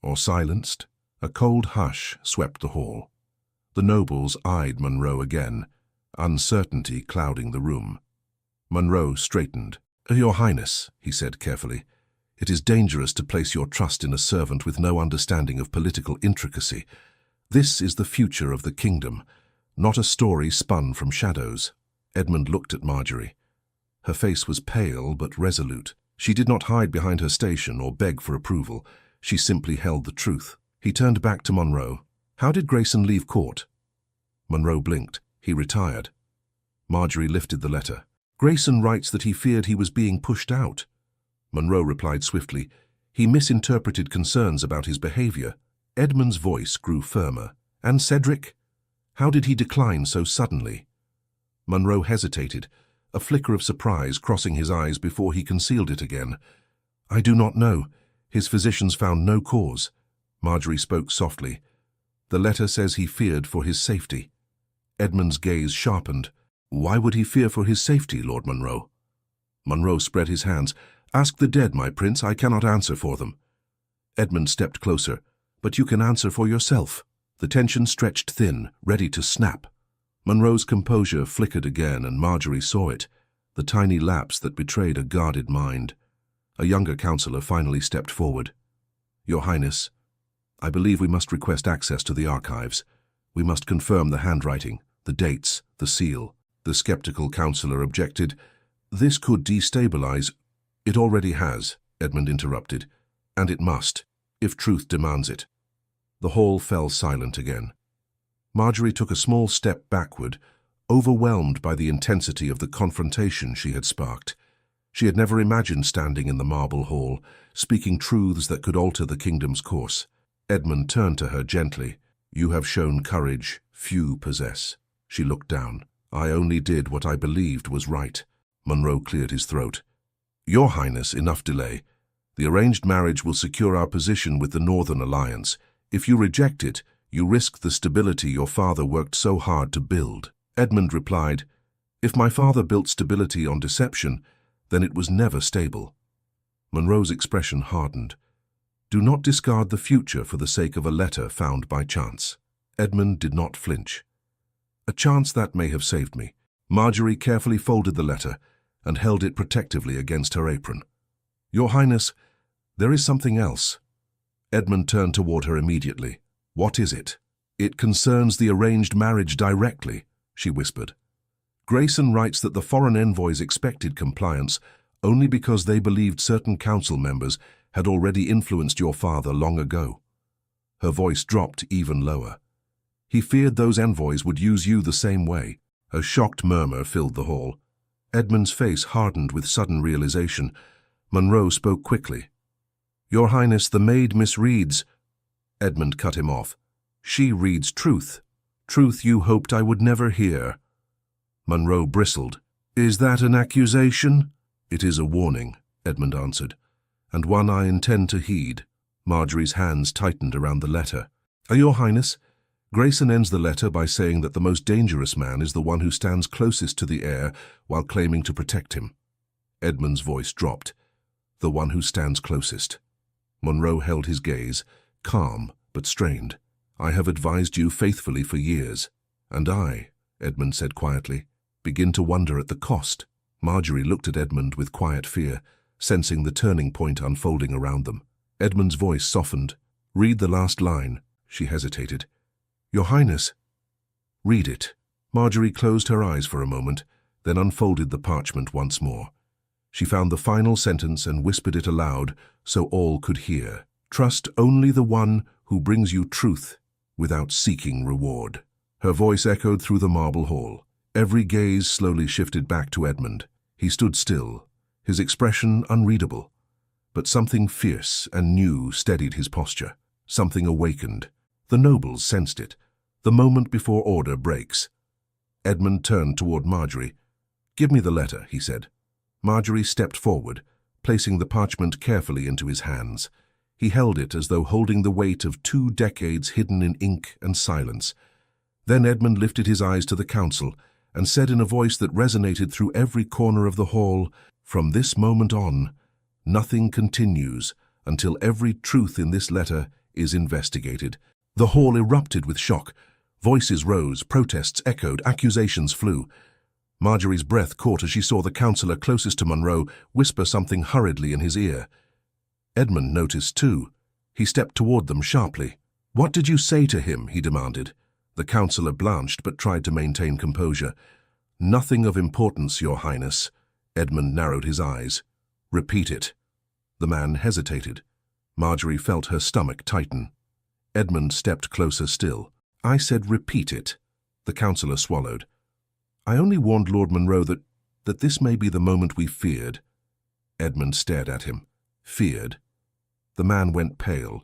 Or silenced? A cold hush swept the hall. The nobles eyed Munro again, uncertainty clouding the room. Munro straightened. Your Highness, he said carefully, it is dangerous to place your trust in a servant with no understanding of political intricacy. This is the future of the kingdom, not a story spun from shadows. Edmund looked at Marjorie. Her face was pale but resolute. She did not hide behind her station or beg for approval. She simply held the truth. He turned back to Munro. How did Grayson leave court? Munro blinked. He retired. Marjorie lifted the letter. Grayson writes that he feared he was being pushed out. Munro replied swiftly. He misinterpreted concerns about his behavior. Edmund's voice grew firmer. And Cedric? How did he decline so suddenly? Munro hesitated, a flicker of surprise crossing his eyes before he concealed it again. I do not know. His physicians found no cause. Marjorie spoke softly. The letter says he feared for his safety. Edmund's gaze sharpened. Why would he fear for his safety, Lord Munro? Munro spread his hands. Ask the dead, my prince. I cannot answer for them. Edmund stepped closer. But you can answer for yourself. The tension stretched thin, ready to snap. Munro's composure flickered again, and Marjorie saw it, the tiny lapse that betrayed a guarded mind. A younger councillor finally stepped forward. Your Highness, I believe we must request access to the archives. We must confirm the handwriting, the dates, the seal. The skeptical councillor objected. This could destabilize. It already has, Edmund interrupted. And it must, if truth demands it. The hall fell silent again. Marjorie took a small step backward, overwhelmed by the intensity of the confrontation she had sparked. She had never imagined standing in the marble hall, speaking truths that could alter the kingdom's course. Edmund turned to her gently. You have shown courage few possess. She looked down. I only did what I believed was right. Monroe cleared his throat. Your Highness, enough delay. The arranged marriage will secure our position with the Northern Alliance. If you reject it, you risk the stability your father worked so hard to build. Edmund replied, If my father built stability on deception, then it was never stable. Monroe's expression hardened. Do not discard the future for the sake of a letter found by chance. Edmund did not flinch. A chance that may have saved me. Marjorie carefully folded the letter and held it protectively against her apron. Your Highness, there is something else. Edmund turned toward her immediately. What is it? It concerns the arranged marriage directly, she whispered. Grayson writes that the foreign envoys expected compliance only because they believed certain council members had already influenced your father long ago. Her voice dropped even lower. He feared those envoys would use you the same way. A shocked murmur filled the hall. Edmund's face hardened with sudden realization. Monroe spoke quickly. Your Highness, the maid misreads. Edmund cut him off. She reads truth. Truth you hoped I would never hear. Monroe bristled. Is that an accusation? It is a warning, Edmund answered, and one I intend to heed. Marjorie's hands tightened around the letter. Your Highness, Grayson ends the letter by saying that the most dangerous man is the one who stands closest to the heir while claiming to protect him. Edmund's voice dropped. The one who stands closest. Monroe held his gaze, calm but strained. I have advised you faithfully for years. And I, Edmund said quietly, begin to wonder at the cost. Marjorie looked at Edmund with quiet fear, sensing the turning point unfolding around them. Edmund's voice softened. Read the last line. She hesitated. Your Highness. Read it. Marjorie closed her eyes for a moment, then unfolded the parchment once more. She found the final sentence and whispered it aloud so all could hear. Trust only the one who brings you truth without seeking reward. Her voice echoed through the marble hall. Every gaze slowly shifted back to Edmund. He stood still, his expression unreadable. But something fierce and new steadied his posture. Something awakened. The nobles sensed it. The moment before order breaks. Edmund turned toward Marjorie. Give me the letter, he said. Marjorie stepped forward, placing the parchment carefully into his hands. He held it as though holding the weight of 2 decades hidden in ink and silence. Then Edmund lifted his eyes to the council and said in a voice that resonated through every corner of the hall, From this moment on, nothing continues until every truth in this letter is investigated. The hall erupted with shock. Voices rose, protests echoed, accusations flew. Marjorie's breath caught as she saw the councillor closest to Monroe whisper something hurriedly in his ear. Edmund noticed too. He stepped toward them sharply. What did you say to him? He demanded. The councillor blanched but tried to maintain composure. Nothing of importance, Your Highness. Edmund narrowed his eyes. Repeat it. The man hesitated. Marjorie felt her stomach tighten. Edmund stepped closer still. I said repeat it. The councillor swallowed. I only warned Lord Monroe that this may be the moment we feared. Edmund stared at him. Feared? The man went pale,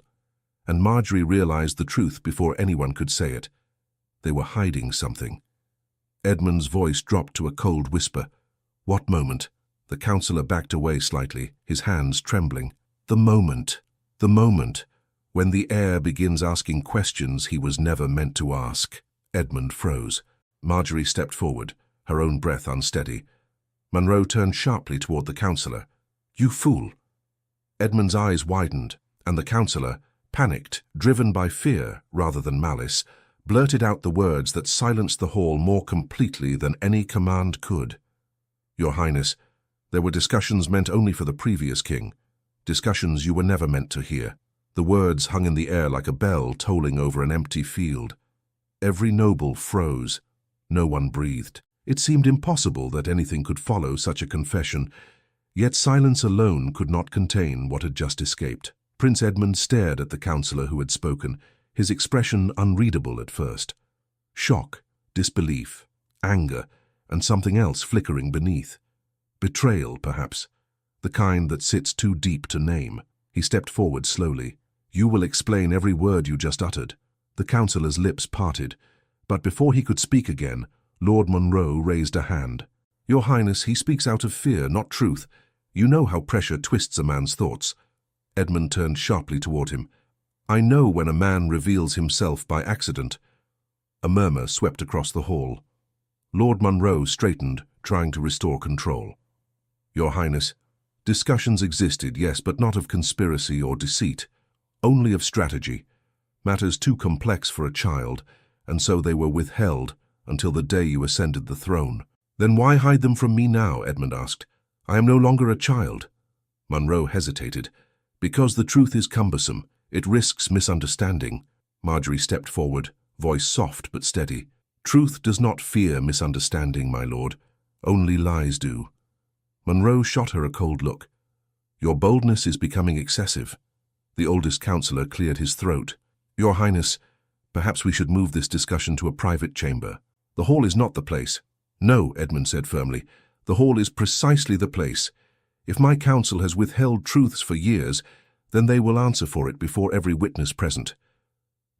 and Marjorie realized the truth before anyone could say it. They were hiding something. Edmund's voice dropped to a cold whisper. What moment? The councillor backed away slightly, his hands trembling. The moment. The moment. When the heir begins asking questions he was never meant to ask. Edmund froze. Marjorie stepped forward, her own breath unsteady. Monroe turned sharply toward the councillor. You fool! Edmund's eyes widened, and the councillor, panicked, driven by fear rather than malice, blurted out the words that silenced the hall more completely than any command could. Your Highness, there were discussions meant only for the previous king, discussions you were never meant to hear. The words hung in the air like a bell tolling over an empty field. Every noble froze. No one breathed. It seemed impossible that anything could follow such a confession, yet silence alone could not contain what had just escaped. Prince Edmund stared at the councillor who had spoken, his expression unreadable at first. Shock, disbelief, anger, and something else flickering beneath. Betrayal, perhaps, the kind that sits too deep to name. He stepped forward slowly. You will explain every word you just uttered. The councillor's lips parted, but before he could speak again, Lord Monroe raised a hand. "Your Highness, he speaks out of fear, not truth. You know how pressure twists a man's thoughts." Edmund turned sharply toward him. "I know when a man reveals himself by accident." A murmur swept across the hall. Lord Monroe straightened, trying to restore control. "Your Highness, discussions existed, yes, but not of conspiracy or deceit, only of strategy. Matters too complex for a child, and so they were withheld until the day you ascended the throne." "Then why hide them from me now?" Edmund asked. "I am no longer a child." Monroe hesitated. "Because the truth is cumbersome. It risks misunderstanding." Marjorie stepped forward, voice soft but steady. "Truth does not fear misunderstanding, my lord. Only lies do." Monroe shot her a cold look. "Your boldness is becoming excessive." The oldest councillor cleared his throat. "Your Highness, perhaps we should move this discussion to a private chamber. The hall is not the place." "No," Edmund said firmly. "The hall is precisely the place. If my council has withheld truths for years, then they will answer for it before every witness present."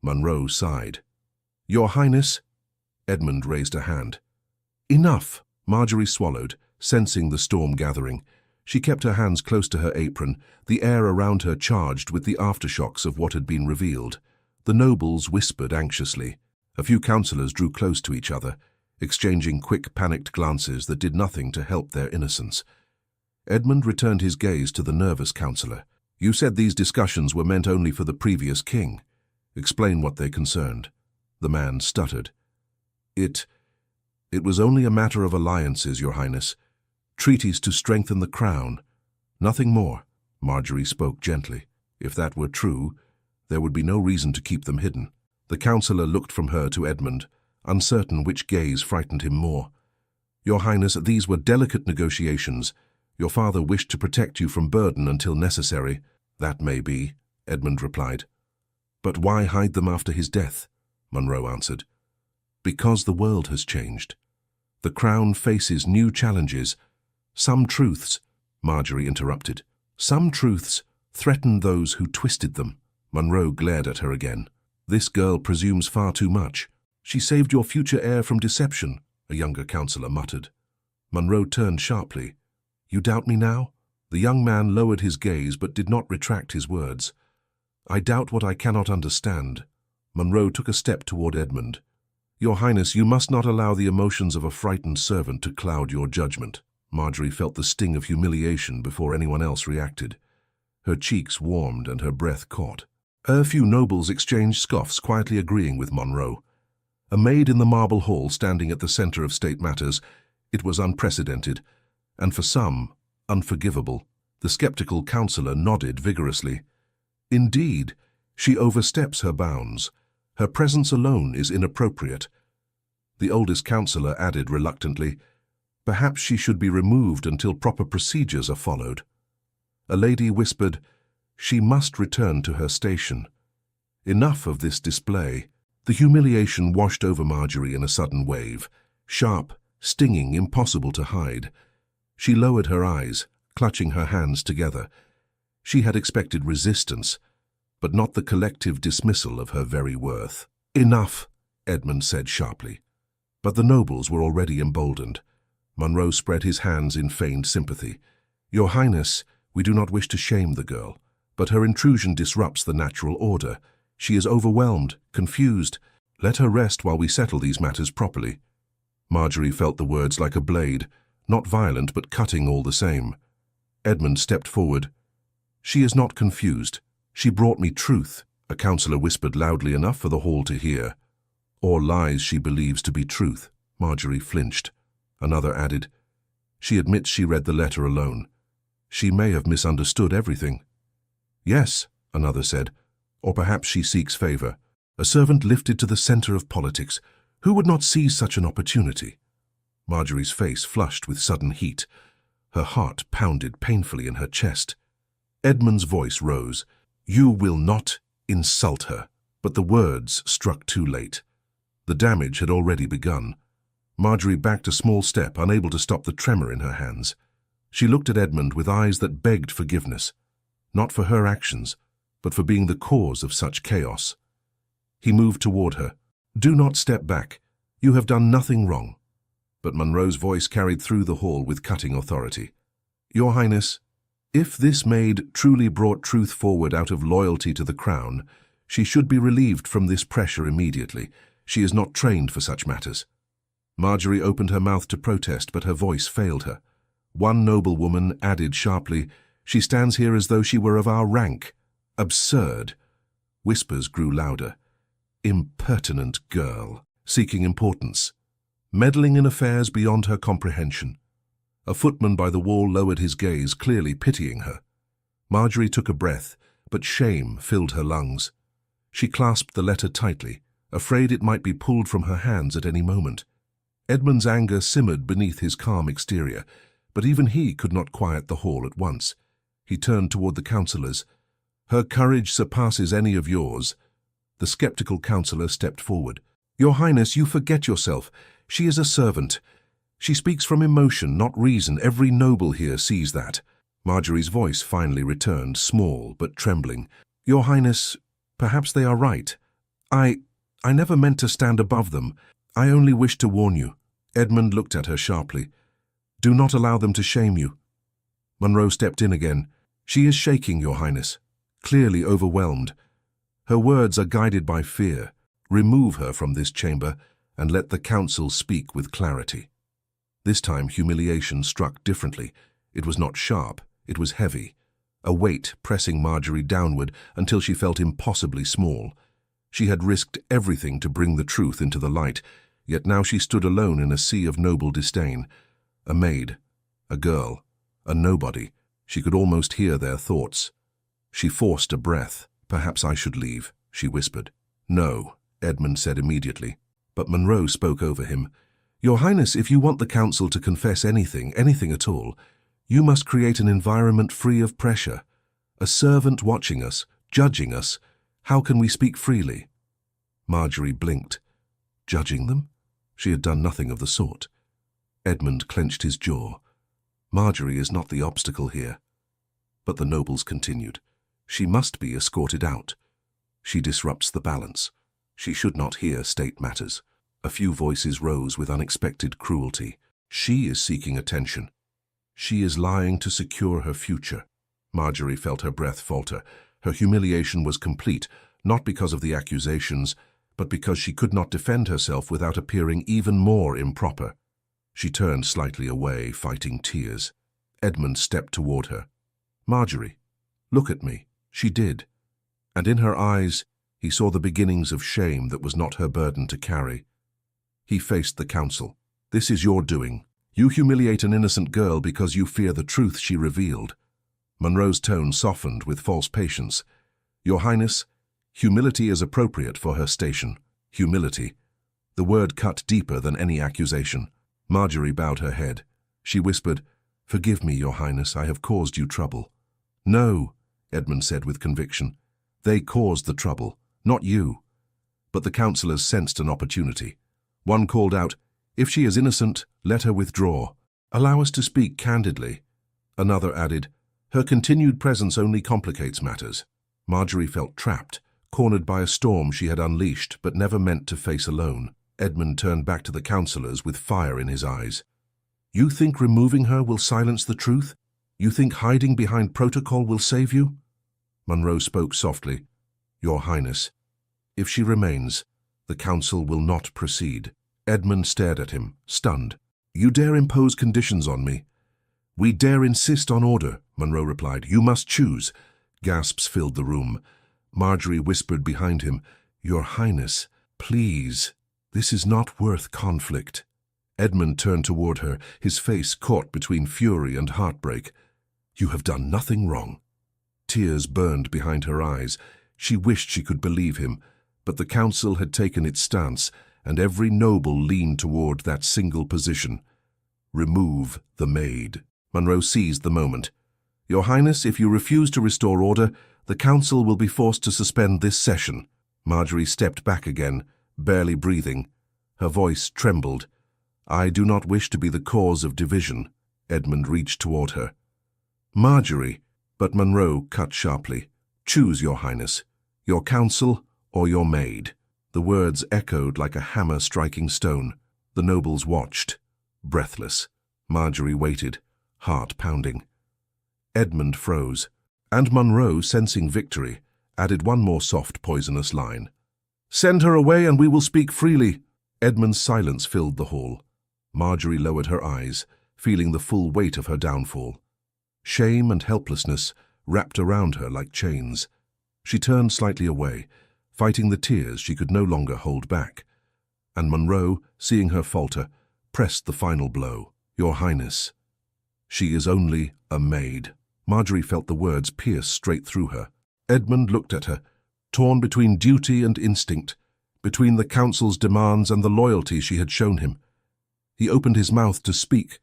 Monroe sighed. "Your Highness—" Edmund raised a hand. "Enough!" Marjorie swallowed, sensing the storm gathering. She kept her hands close to her apron, the air around her charged with the aftershocks of what had been revealed. The nobles whispered anxiously. A few councillors drew close to each other, exchanging quick, panicked glances that did nothing to help their innocence. Edmund returned his gaze to the nervous councillor. "You said these discussions were meant only for the previous king. Explain what they concerned." The man stuttered. It was only a matter of alliances, Your Highness. Treaties to strengthen the crown. Nothing more." Marjorie spoke gently. "If that were true, there would be no reason to keep them hidden." The councillor looked from her to Edmund, uncertain which gaze frightened him more. "Your Highness, these were delicate negotiations. Your father wished to protect you from burden until necessary." "That may be," Edmund replied. "But why hide them after his death?" Monroe answered. "Because the world has changed. The crown faces new challenges. Some truths," Marjorie interrupted, "some truths threaten those who twisted them." Monroe glared at her again. "This girl presumes far too much." "She saved your future heir from deception," a younger councillor muttered. Monroe turned sharply. "You doubt me now?" The young man lowered his gaze but did not retract his words. "I doubt what I cannot understand." Monroe took a step toward Edmund. "Your Highness, you must not allow the emotions of a frightened servant to cloud your judgment." Marjorie felt the sting of humiliation before anyone else reacted. Her cheeks warmed and her breath caught. A few nobles exchanged scoffs, quietly agreeing with Monroe. A maid in the marble hall standing at the center of state matters, it was unprecedented, and for some, unforgivable. The skeptical councillor nodded vigorously. "Indeed, she oversteps her bounds. Her presence alone is inappropriate." The oldest councillor added reluctantly, "Perhaps she should be removed until proper procedures are followed." A lady whispered, "She must return to her station." Enough of this display. The humiliation washed over Marjorie in a sudden wave, sharp, stinging, impossible to hide. She lowered her eyes, clutching her hands together. She had expected resistance, but not the collective dismissal of her very worth. "Enough," Edmund said sharply. But the nobles were already emboldened. Monroe spread his hands in feigned sympathy. "Your Highness, we do not wish to shame the girl, but her intrusion disrupts the natural order. She is overwhelmed, confused. Let her rest while we settle these matters properly." Marjorie felt the words like a blade, not violent but cutting all the same. Edmund stepped forward. "She is not confused. She brought me truth," a councillor whispered loudly enough for the hall to hear. "Or lies she believes to be truth." Marjorie flinched. Another added, "She admits she read the letter alone. She may have misunderstood everything." "Yes," another said, "or perhaps she seeks favor. A servant lifted to the center of politics. Who would not seize such an opportunity?" Marjorie's face flushed with sudden heat. Her heart pounded painfully in her chest. Edmund's voice rose. "You will not insult her." But the words struck too late. The damage had already begun. Marjorie backed a small step, unable to stop the tremor in her hands. She looked at Edmund with eyes that begged forgiveness, not for her actions, but for being the cause of such chaos. He moved toward her. "Do not step back. You have done nothing wrong." But Monroe's voice carried through the hall with cutting authority. "Your Highness, if this maid truly brought truth forward out of loyalty to the crown, she should be relieved from this pressure immediately. She is not trained for such matters." Marjorie opened her mouth to protest, but her voice failed her. One noblewoman added sharply, "She stands here as though she were of our rank. Absurd." Whispers grew louder. "Impertinent girl, seeking importance, meddling in affairs beyond her comprehension." A footman by the wall lowered his gaze, clearly pitying her. Marjorie took a breath, but shame filled her lungs. She clasped the letter tightly, afraid it might be pulled from her hands at any moment. Edmund's anger simmered beneath his calm exterior, but even he could not quiet the hall at once. He turned toward the councillors. "Her courage surpasses any of yours." The skeptical councillor stepped forward. "Your Highness, you forget yourself. She is a servant. She speaks from emotion, not reason. Every noble here sees that." Marjorie's voice finally returned, small but trembling. "Your Highness, perhaps they are right. I never meant to stand above them. I only wished to warn you." Edmund looked at her sharply. "Do not allow them to shame you." Monroe stepped in again. "She is shaking, Your Highness, clearly overwhelmed. Her words are guided by fear. Remove her from this chamber and let the council speak with clarity." This time humiliation struck differently. It was not sharp, it was heavy, a weight pressing Marjorie downward until she felt impossibly small. She had risked everything to bring the truth into the light, yet now she stood alone in a sea of noble disdain. A maid, a girl, a nobody. She could almost hear their thoughts. She forced a breath. "Perhaps I should leave," she whispered. "No," Edmund said immediately, but Monroe spoke over him. "Your Highness, if you want the council to confess anything at all, you must create an environment free of pressure. A servant watching us, judging us. How can we speak freely?" Marjorie blinked. Judging them? She had done nothing of the sort. Edmund clenched his jaw. Marjorie is not the obstacle here. But the nobles continued. She must be escorted out. She disrupts the balance. She should not hear state matters. A few voices rose with unexpected cruelty. She is seeking attention. She is lying to secure her future. Marjorie felt her breath falter. Her humiliation was complete, not because of the accusations, but because she could not defend herself without appearing even more improper. She turned slightly away, fighting tears. Edmund stepped toward her. "Marjorie, look at me." She did, and in her eyes he saw the beginnings of shame that was not her burden to carry. He faced the council. "This is your doing. You humiliate an innocent girl because you fear the truth she revealed." Monroe's tone softened with false patience. "Your Highness, humility is appropriate for her station." Humility. The word cut deeper than any accusation. Marjorie bowed her head. She whispered, "Forgive me, Your Highness, I have caused you trouble." "No," Edmund said with conviction. "They caused the trouble, not you." But the councillors sensed an opportunity. One called out, "If she is innocent, let her withdraw. Allow us to speak candidly." Another added, "Her continued presence only complicates matters." Marjorie felt trapped, cornered by a storm she had unleashed but never meant to face alone. Edmund turned back to the councillors with fire in his eyes. "You think removing her will silence the truth? You think hiding behind protocol will save you?" Monroe spoke softly. "Your Highness, if she remains, the council will not proceed." Edmund stared at him, stunned. "You dare impose conditions on me?" "We dare insist on order," Monroe replied. "You must choose." Gasps filled the room. Marjorie whispered behind him, "Your Highness, please. This is not worth conflict." Edmund turned toward her, his face caught between fury and heartbreak. "You have done nothing wrong." Tears burned behind her eyes. She wished she could believe him, but the council had taken its stance, and every noble leaned toward that single position. Remove the maid. Monroe seized the moment. "Your Highness, if you refuse to restore order, the council will be forced to suspend this session." Marjorie stepped back again, barely breathing. Her voice trembled. "I do not wish to be the cause of division." Edmund reached toward her. "Marjorie," but Monroe cut sharply. "Choose, Your Highness. Your council or your maid." The words echoed like a hammer striking stone. The nobles watched, breathless. Marjorie waited, heart pounding. Edmund froze, and Monroe, sensing victory, added one more soft, poisonous line. "Send her away and we will speak freely." Edmund's silence filled the hall. Marjorie lowered her eyes, feeling the full weight of her downfall. Shame and helplessness wrapped around her like chains. She turned slightly away, fighting the tears she could no longer hold back. And Monroe, seeing her falter, pressed the final blow. "Your Highness, she is only a maid." Marjorie felt the words pierce straight through her. Edmund looked at her, torn between duty and instinct, between the council's demands and the loyalty she had shown him. He opened his mouth to speak,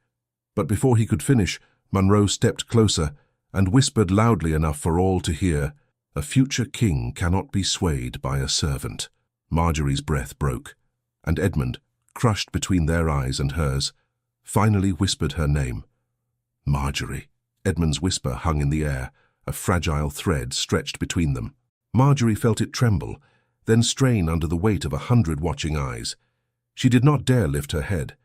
but before he could finish, Monroe stepped closer and whispered loudly enough for all to hear, "A future king cannot be swayed by a servant." Marjorie's breath broke, and Edmund, crushed between their eyes and hers, finally whispered her name. "Marjorie." Edmund's whisper hung in the air, a fragile thread stretched between them. Marjorie felt it tremble, then strain under the weight of 100 watching eyes. She did not dare lift her head.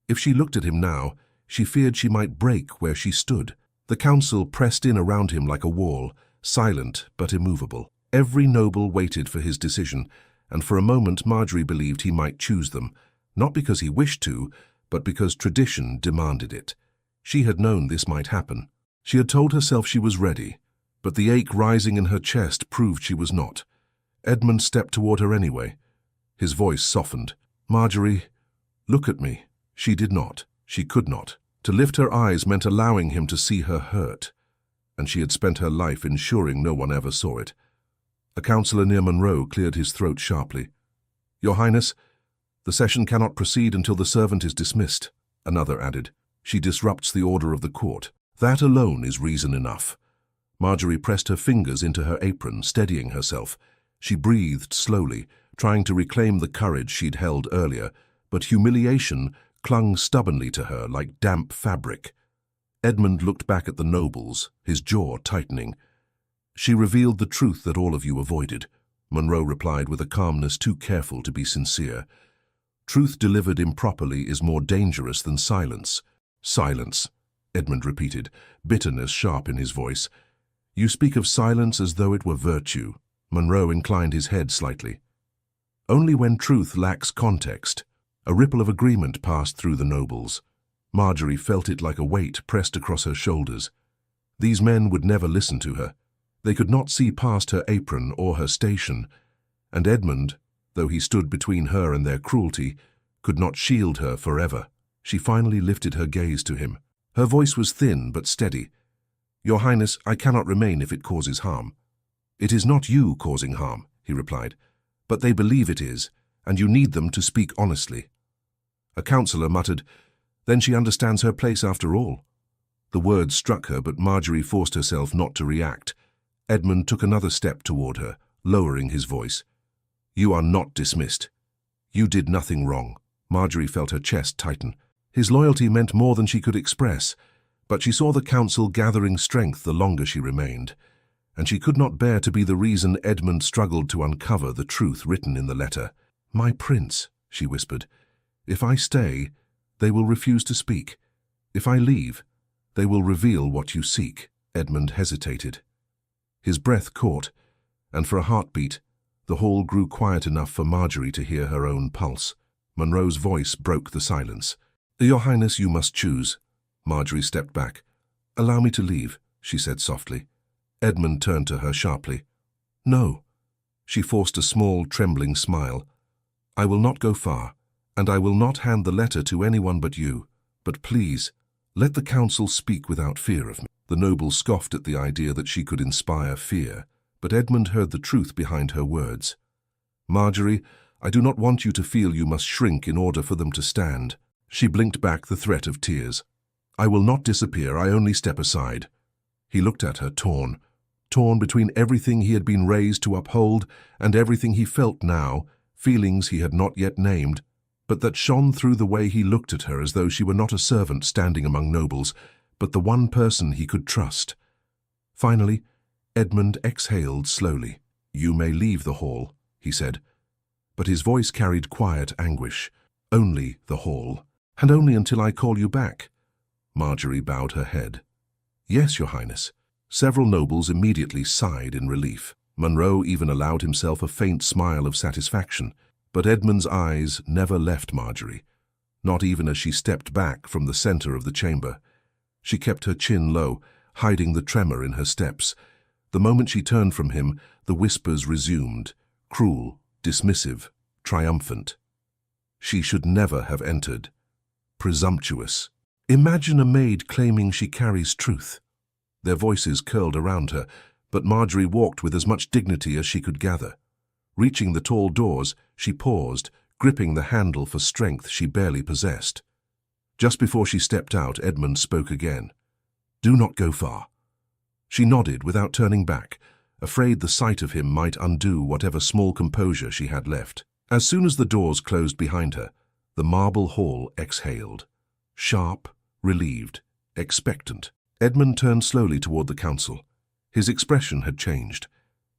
If she looked at him now, she feared she might break where she stood. The council pressed in around him like a wall, silent but immovable. Every noble waited for his decision, and for a moment Marjorie believed he might choose them, not because he wished to, but because tradition demanded it. She had known this might happen. She had told herself she was ready, but the ache rising in her chest proved she was not. Edmund stepped toward her anyway. His voice softened. "Marjorie, look at me." She did not. She could not. To lift her eyes meant allowing him to see her hurt, and she had spent her life ensuring no one ever saw it. A councillor near Monroe cleared his throat sharply. "Your Highness, the session cannot proceed until the servant is dismissed," another added. "She disrupts the order of the court. That alone is reason enough." Marjorie pressed her fingers into her apron, steadying herself. She breathed slowly, trying to reclaim the courage she'd held earlier, but humiliation clung stubbornly to her like damp fabric. Edmund looked back at the nobles, his jaw tightening. "She revealed the truth that all of you avoided," Monroe replied with a calmness too careful to be sincere. "Truth delivered improperly is more dangerous than silence." "Silence," Edmund repeated, bitterness sharp in his voice. "You speak of silence as though it were virtue." Monroe inclined his head slightly. "Only when truth lacks context." A ripple of agreement passed through the nobles. Marjorie felt it like a weight pressed across her shoulders. These men would never listen to her. They could not see past her apron or her station, and Edmund, though he stood between her and their cruelty, could not shield her forever. She finally lifted her gaze to him. Her voice was thin but steady. "Your Highness, I cannot remain if it causes harm." "It is not you causing harm," he replied, "but they believe it is, and you need them to speak honestly." A councillor muttered, "Then she understands her place after all." The words struck her, but Marjorie forced herself not to react. Edmund took another step toward her, lowering his voice. "You are not dismissed. You did nothing wrong." Marjorie felt her chest tighten. His loyalty meant more than she could express, but she saw the council gathering strength the longer she remained, and she could not bear to be the reason Edmund struggled to uncover the truth written in the letter. "My prince," she whispered, "if I stay, they will refuse to speak. If I leave, they will reveal what you seek." Edmund hesitated. His breath caught, and for a heartbeat, the hall grew quiet enough for Marjorie to hear her own pulse. Monroe's voice broke the silence. "Your Highness, you must choose." Marjorie stepped back. "Allow me to leave," she said softly. Edmund turned to her sharply. "No." She forced a small, trembling smile. "I will not go far, and I will not hand the letter to anyone but you. But please, let the council speak without fear of me." The noble scoffed at the idea that she could inspire fear, but Edmund heard the truth behind her words. "Marjorie, I do not want you to feel you must shrink in order for them to stand." She blinked back the threat of tears. "I will not disappear, I only step aside." He looked at her, torn between everything he had been raised to uphold and everything he felt now, feelings he had not yet named, but that shone through the way he looked at her as though she were not a servant standing among nobles, but the one person he could trust. Finally, Edmund exhaled slowly. "You may leave the hall," he said, but his voice carried quiet anguish. Only the hall, and only until I call you back. Marjorie bowed her head. Yes, Your Highness. Several nobles immediately sighed in relief. Munro even allowed himself a faint smile of satisfaction, but Edmund's eyes never left Marjorie, not even as she stepped back from the center of the chamber. She kept her chin low, hiding the tremor in her steps. The moment she turned from him, the whispers resumed, cruel, dismissive, triumphant. She should never have entered. Presumptuous. Imagine a maid claiming she carries truth. Their voices curled around her, but Marjorie walked with as much dignity as she could gather. Reaching the tall doors, she paused, gripping the handle for strength she barely possessed. Just before she stepped out, Edmund spoke again. Do not go far. She nodded without turning back, afraid the sight of him might undo whatever small composure she had left. As soon as the doors closed behind her, the marble hall exhaled. Sharp, relieved, expectant. Edmund turned slowly toward the council. His expression had changed.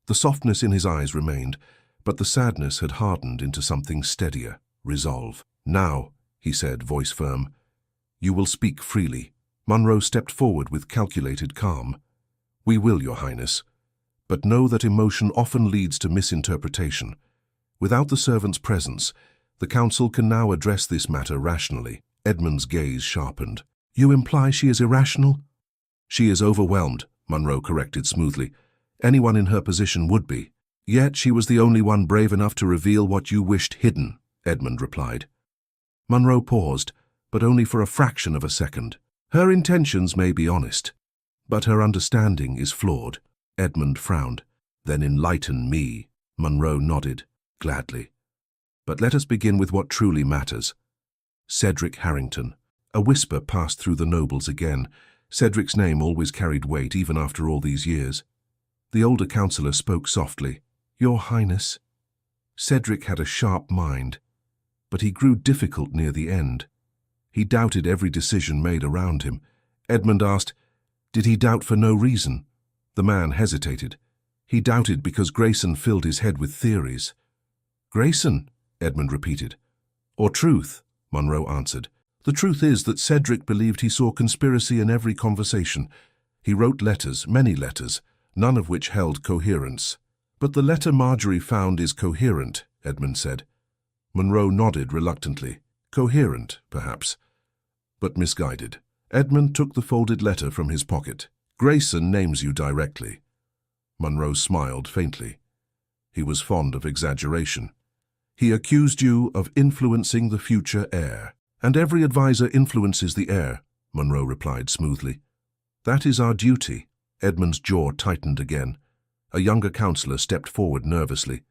The softness in his eyes remained, but the sadness had hardened into something steadier, resolve. Now, he said, voice firm, you will speak freely. Munro stepped forward with calculated calm. We will, Your Highness, but know that emotion often leads to misinterpretation. Without the servant's presence, the council can now address this matter rationally. Edmund's gaze sharpened. You imply she is irrational? She is overwhelmed, Munro corrected smoothly. Anyone in her position would be. Yet she was the only one brave enough to reveal what you wished hidden, Edmund replied. Munro paused, but only for a fraction of a second. Her intentions may be honest, but her understanding is flawed. Edmund frowned. Then enlighten me. Munro nodded, gladly. But let us begin with what truly matters. Cedric Harrington. A whisper passed through the nobles again. Cedric's name always carried weight even after all these years. The older councillor spoke softly. Your Highness. Cedric had a sharp mind, but he grew difficult near the end. He doubted every decision made around him. Edmund asked, did he doubt for no reason? The man hesitated. He doubted because Grayson filled his head with theories. Grayson, Edmund repeated. Or truth, Munro answered. The truth is that Cedric believed he saw conspiracy in every conversation. He wrote letters, many letters, none of which held coherence. But the letter Marjorie found is coherent, Edmund said. Munro nodded reluctantly. Coherent, perhaps, but misguided. Edmund took the folded letter from his pocket. Grayson names you directly. Munro smiled faintly. He was fond of exaggeration. He accused you of influencing the future heir. And every advisor influences the heir, Munro replied smoothly. That is our duty. Edmund's jaw tightened again. A younger councillor stepped forward nervously.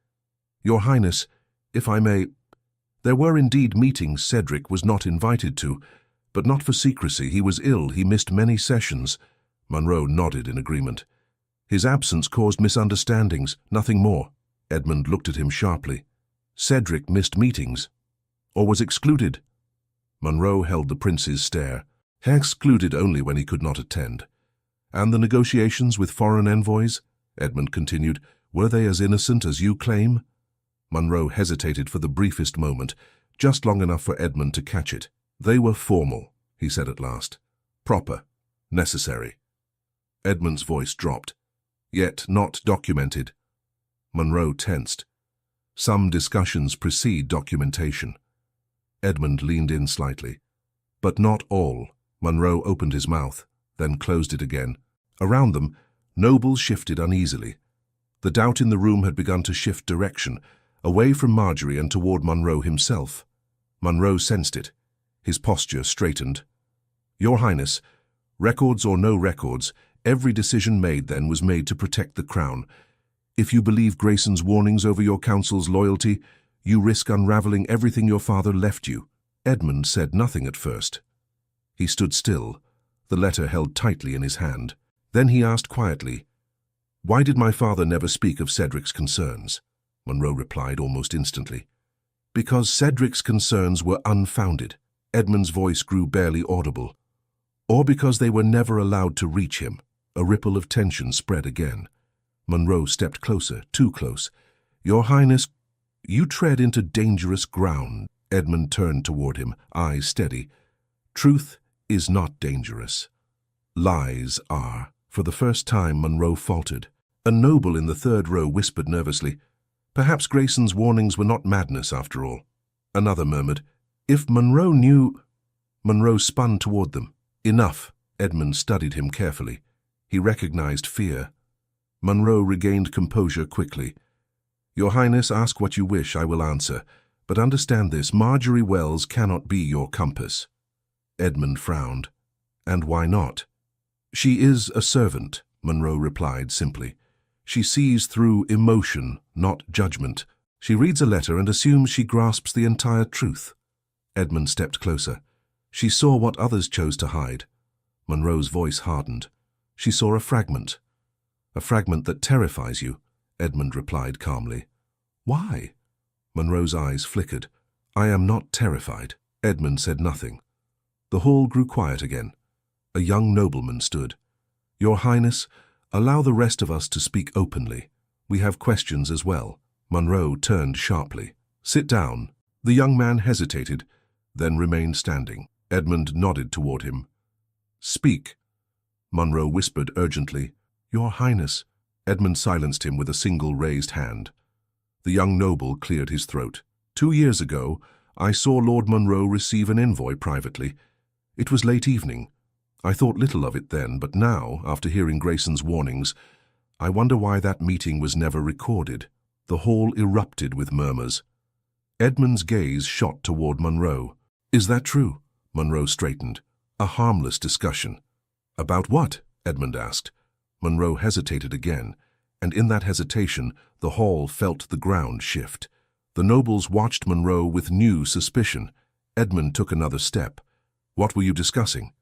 Your Highness, if I may, there were indeed meetings Cedric was not invited to, but not for secrecy. He was ill. He missed many sessions. Munro nodded in agreement. His absence caused misunderstandings, nothing more. Edmund looked at him sharply. Cedric missed meetings, or was excluded. Munro held the prince's stare. Excluded only when he could not attend. And the negotiations with foreign envoys? Edmund continued. Were they as innocent as you claim? Munro hesitated for the briefest moment, just long enough for Edmund to catch it. They were formal, he said at last. Proper. Necessary. Edmund's voice dropped. Yet not documented. Munro tensed. Some discussions precede documentation. Edmund leaned in slightly. But not all. Munro opened his mouth, then closed it again. Around them, nobles shifted uneasily. The doubt in the room had begun to shift direction, away from Marjorie and toward Munro himself. Munro sensed it. His posture straightened. Your Highness, records or no records, every decision made then was made to protect the crown. If you believe Grayson's warnings over your council's loyalty, you risk unraveling everything your father left you. Edmund said nothing at first. He stood still, the letter held tightly in his hand. Then he asked quietly, Why did my father never speak of Cedric's concerns? Munro replied almost instantly. Because Cedric's concerns were unfounded. Edmund's voice grew barely audible. Or because they were never allowed to reach him. A ripple of tension spread again. Munro stepped closer, too close. Your Highness, You tread into dangerous ground. Edmund turned toward him, eyes steady. Truth is not dangerous. Lies are. For the first time, Monroe faltered. A noble in the third row whispered nervously, "Perhaps Grayson's warnings were not madness after all." Another murmured, "If Monroe knew—" Monroe spun toward them. "Enough." Edmund studied him carefully. He recognized fear. Monroe regained composure quickly. "Your Highness, ask what you wish, I will answer. But understand this, Marjorie Wells cannot be your compass." Edmund frowned. "And why not?" "She is a servant," Monroe replied simply. "She sees through emotion, not judgment. She reads a letter and assumes she grasps the entire truth." Edmund stepped closer. "She saw what others chose to hide." Monroe's voice hardened. "She saw a fragment." "A fragment that terrifies you," Edmund replied calmly. "Why?" Monroe's eyes flickered. "I am not terrified." Edmund said nothing. The hall grew quiet again. A young nobleman stood. "Your Highness, allow the rest of us to speak openly. We have questions as well." Monroe turned sharply. "Sit down." The young man hesitated, then remained standing. Edmund nodded toward him. "Speak." Monroe whispered urgently, "Your Highness." Edmund silenced him with a single raised hand. The young noble cleared his throat. 2 years ago, I saw Lord Monroe receive an envoy privately. It was late evening. I thought little of it then, but now, after hearing Grayson's warnings, I wonder why that meeting was never recorded. The hall erupted with murmurs. Edmund's gaze shot toward Monroe. "Is that true?" Monroe straightened. "A harmless discussion." "About what?" Edmund asked. Monroe hesitated again, and in that hesitation, the hall felt the ground shift. The nobles watched Monroe with new suspicion. Edmund took another step. "What were you discussing?"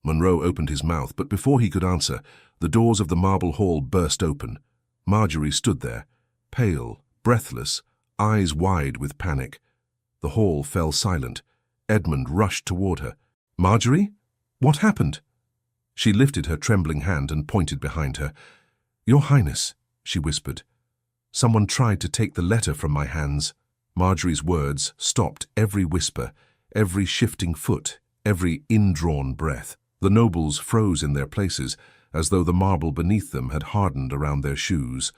Monroe opened his mouth, but before he could answer, the doors of the marble hall burst open. Marjorie stood there, pale, breathless, eyes wide with panic. The hall fell silent. Edmund rushed toward her. "Marjorie? What happened?" She lifted her trembling hand and pointed behind her. "Your Highness," she whispered. "Someone tried to take the letter from my hands." Marjorie's words stopped every whisper, every shifting foot, every indrawn breath. The nobles froze in their places, as though the marble beneath them had hardened around their shoes.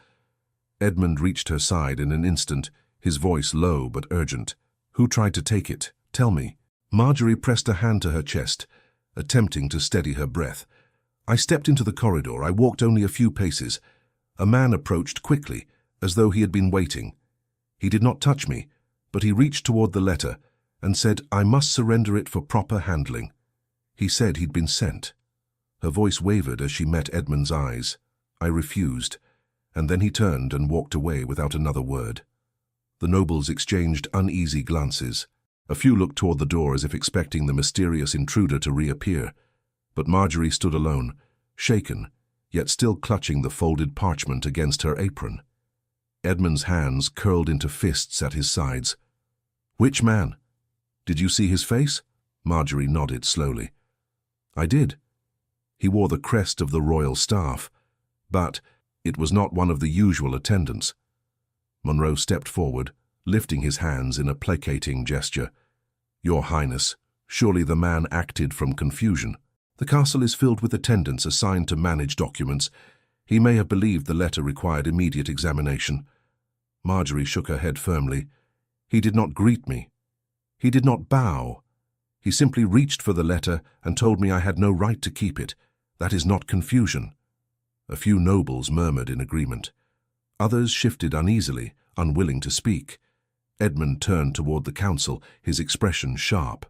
Edmund reached her side in an instant, his voice low but urgent. "Who tried to take it? Tell me." Marjorie pressed a hand to her chest, attempting to steady her breath. "I stepped into the corridor. I walked only a few paces. A man approached quickly, as though he had been waiting. He did not touch me, but he reached toward the letter and said I must surrender it for proper handling. He said he'd been sent." Her voice wavered as she met Edmund's eyes. I refused, and then he turned and walked away without another word. The nobles exchanged uneasy glances. A few looked toward the door as if expecting the mysterious intruder to reappear. But Marjorie stood alone, shaken, yet still clutching the folded parchment against her apron. Edmund's hands curled into fists at his sides. "Which man? Did you see his face?" Marjorie nodded slowly. "I did. He wore the crest of the royal staff, but it was not one of the usual attendants." Monroe stepped forward, lifting his hands in a placating gesture. "Your Highness, surely the man acted from confusion. The castle is filled with attendants assigned to manage documents. He may have believed the letter required immediate examination." Marjorie shook her head firmly. "He did not greet me. He did not bow. He simply reached for the letter and told me I had no right to keep it. That is not confusion." A few nobles murmured in agreement. Others shifted uneasily, unwilling to speak. Edmund turned toward the council, his expression sharp.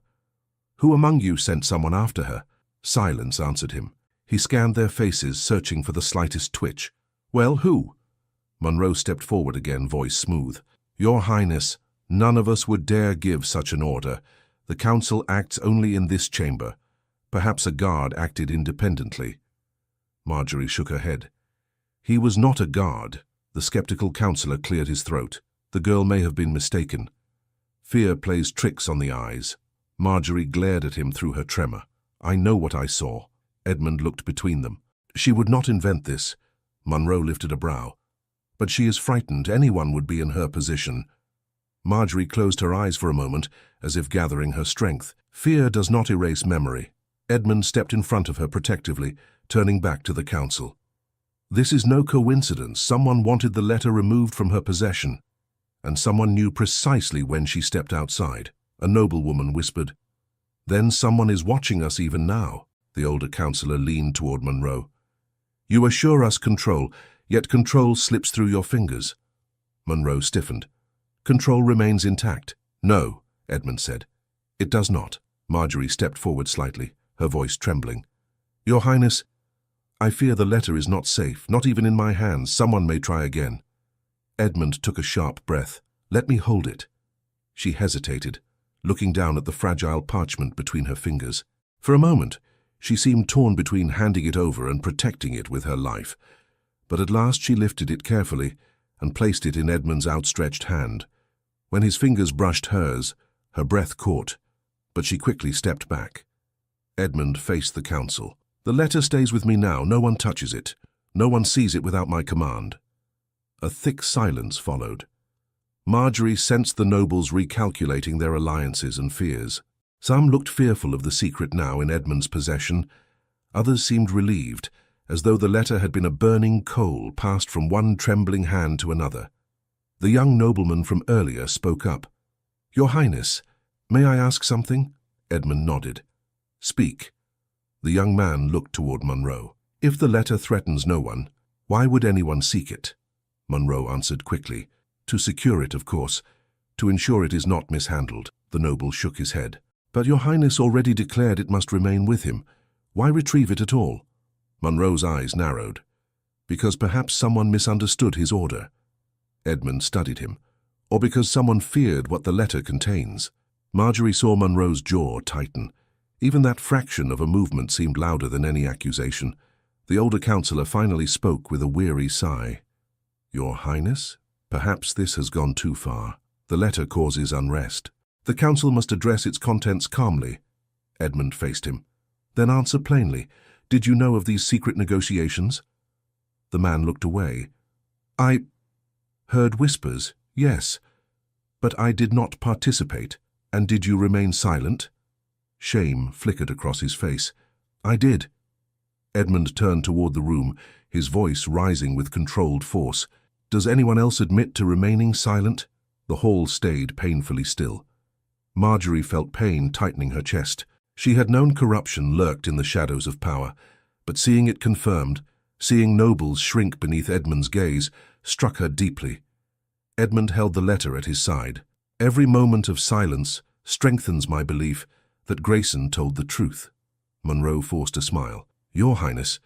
"Who among you sent someone after her?" Silence answered him. He scanned their faces, searching for the slightest twitch. "Well, who?" Monroe stepped forward again, voice smooth. "Your Highness, none of us would dare give such an order. The council acts only in this chamber. Perhaps a guard acted independently." Marjorie shook her head. "He was not a guard." The skeptical councillor cleared his throat. "The girl may have been mistaken. Fear plays tricks on the eyes." Marjorie glared at him through her tremor. "I know what I saw." Edmund looked between them. "She would not invent this." Monroe lifted a brow. "But she is frightened. Anyone would be in her position." Marjorie closed her eyes for a moment, as if gathering her strength. Fear does not erase memory. Edmund stepped in front of her protectively, turning back to the council. This is no coincidence. Someone wanted the letter removed from her possession, and someone knew precisely when she stepped outside. A noblewoman whispered. Then someone is watching us even now. The older councillor leaned toward Monroe. You assure us control, yet control slips through your fingers. Monroe stiffened. Control remains intact. No, Edmund said. It does not. Marjorie stepped forward slightly, her voice trembling. Your Highness, I fear the letter is not safe, not even in my hands. Someone may try again. Edmund took a sharp breath. Let me hold it. She hesitated, looking down at the fragile parchment between her fingers. For a moment, she seemed torn between handing it over and protecting it with her life. But at last she lifted it carefully and placed it in Edmund's outstretched hand. When his fingers brushed hers, her breath caught, but she quickly stepped back. Edmund faced the council. The letter stays with me now. No one touches it. No one sees it without my command. A thick silence followed. Marjorie sensed the nobles recalculating their alliances and fears. Some looked fearful of the secret now in Edmund's possession. Others seemed relieved, as though the letter had been a burning coal passed from one trembling hand to another. The young nobleman from earlier spoke up. Your Highness, may I ask something? Edmund nodded. Speak. The young man looked toward Monroe. If the letter threatens no one, why would anyone seek it? Monroe answered quickly. To secure it, of course. To ensure it is not mishandled. The noble shook his head. But your Highness already declared it must remain with him. Why retrieve it at all? Monroe's eyes narrowed. Because perhaps someone misunderstood his order. Edmund studied him. Or because someone feared what the letter contains. Marjorie saw Monroe's jaw tighten. Even that fraction of a movement seemed louder than any accusation. The older councillor finally spoke with a weary sigh. Your Highness, perhaps this has gone too far. The letter causes unrest. The council must address its contents calmly. Edmund faced him. Then answer plainly. Did you know of these secret negotiations? The man looked away. I heard whispers, yes. But I did not participate. And did you remain silent? Shame flickered across his face. I did. Edmund turned toward the room, his voice rising with controlled force. Does anyone else admit to remaining silent? The hall stayed painfully still. Marjorie felt pain tightening her chest. She had known corruption lurked in the shadows of power, but seeing it confirmed, seeing nobles shrink beneath Edmund's gaze, struck her deeply. Edmund held the letter at his side. Every moment of silence strengthens my belief that Grayson told the truth. Monroe forced a smile. Your Highness,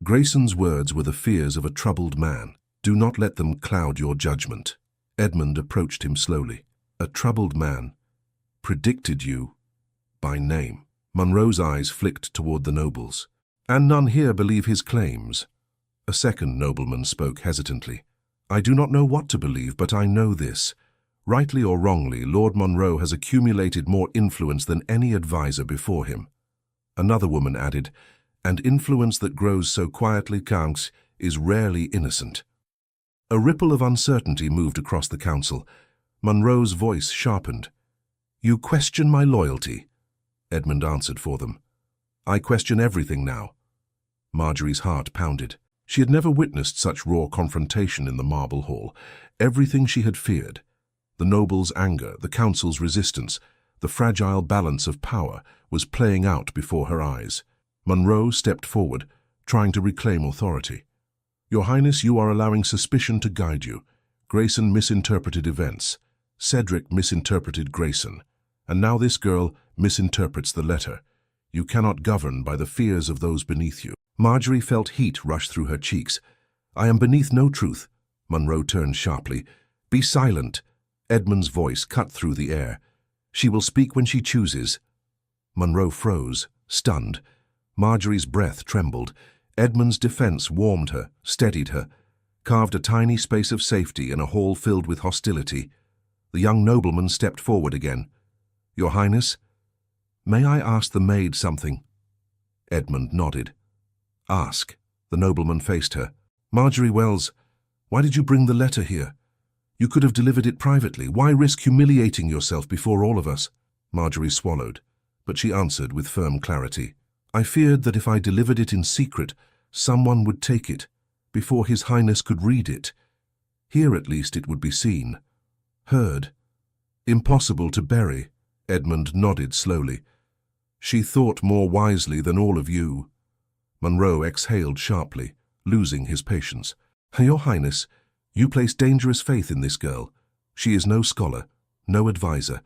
Grayson's words were the fears of a troubled man. Do not let them cloud your judgment. Edmund approached him slowly. A troubled man predicted you by name. Monroe's eyes flicked toward the nobles. And none here believe his claims. A second nobleman spoke hesitantly. I do not know what to believe, but I know this. Rightly or wrongly, Lord Monroe has accumulated more influence than any advisor before him. Another woman added, and influence that grows so quietly, Kanks, is rarely innocent. A ripple of uncertainty moved across the council. Monroe's voice sharpened. You question my loyalty? Edmund answered for them. I question everything now. Marjorie's heart pounded. She had never witnessed such raw confrontation in the marble hall. Everything she had feared. The nobles' anger, the council's resistance, the fragile balance of power was playing out before her eyes. Monroe stepped forward, trying to reclaim authority. Your Highness, you are allowing suspicion to guide you. Grayson misinterpreted events. Cedric misinterpreted Grayson. And now this girl misinterprets the letter. You cannot govern by the fears of those beneath you. Marjorie felt heat rush through her cheeks. I am beneath no truth. Monroe turned sharply. Be silent. Edmund's voice cut through the air. She will speak when she chooses. Monroe froze, stunned. Marjorie's breath trembled. Edmund's defense warmed her, steadied her, carved a tiny space of safety in a hall filled with hostility. The young nobleman stepped forward again. Your Highness, may I ask the maid something? Edmund nodded. Ask. The nobleman faced her. Marjorie Wells, why did you bring the letter here? You could have delivered it privately. Why risk humiliating yourself before all of us? Marjorie swallowed, but she answered with firm clarity. I feared that if I delivered it in secret, someone would take it, before His Highness could read it. Here at least it would be seen, heard. Impossible to bury, Edmund nodded slowly. She thought more wisely than all of you. Monroe exhaled sharply, losing his patience. Your Highness, you place dangerous faith in this girl. She is no scholar, no advisor.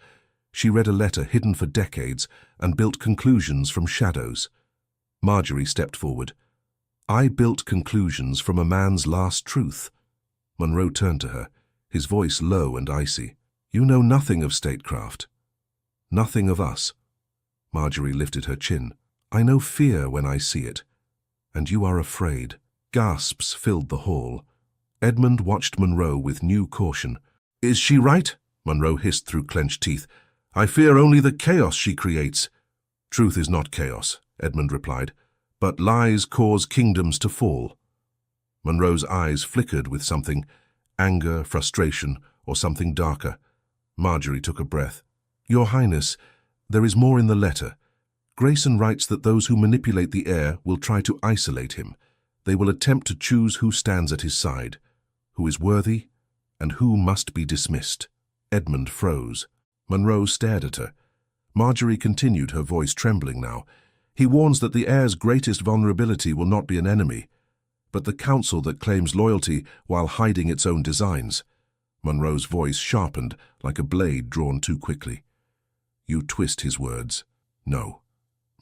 She read a letter hidden for decades and built conclusions from shadows. Marjorie stepped forward. I built conclusions from a man's last truth. Monroe turned to her, his voice low and icy. You know nothing of statecraft. Nothing of us. Marjorie lifted her chin. I know fear when I see it. And you are afraid. Gasps filled the hall. Edmund watched Monroe with new caution. Is she right? Monroe hissed through clenched teeth. I fear only the chaos she creates. Truth is not chaos, Edmund replied, but lies cause kingdoms to fall. Monroe's eyes flickered with something, anger, frustration, or something darker. Marjorie took a breath. Your Highness, there is more in the letter. Grayson writes that those who manipulate the heir will try to isolate him. They will attempt to choose who stands at his side, who is worthy, and who must be dismissed. Edmund froze. Monroe stared at her. Marjorie continued, her voice trembling now. He warns that the heir's greatest vulnerability will not be an enemy, but the council that claims loyalty while hiding its own designs. Monroe's voice sharpened like a blade drawn too quickly. You twist his words. No,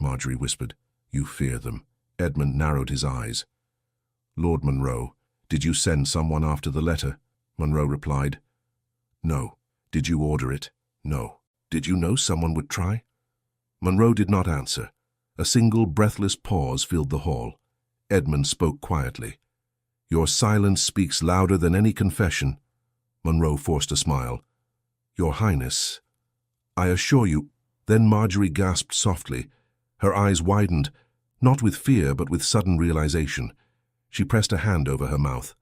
Marjorie whispered. You fear them. Edmund narrowed his eyes. Lord Monroe, did you send someone after the letter? Monroe replied. No. Did you order it? No. Did you know someone would try? Monroe did not answer. A single breathless pause filled the hall. Edmund spoke quietly. Your silence speaks louder than any confession. Monroe forced a smile. Your Highness, I assure you. Then Marjorie gasped softly. Her eyes widened, not with fear but with sudden realization. She pressed a hand over her mouth.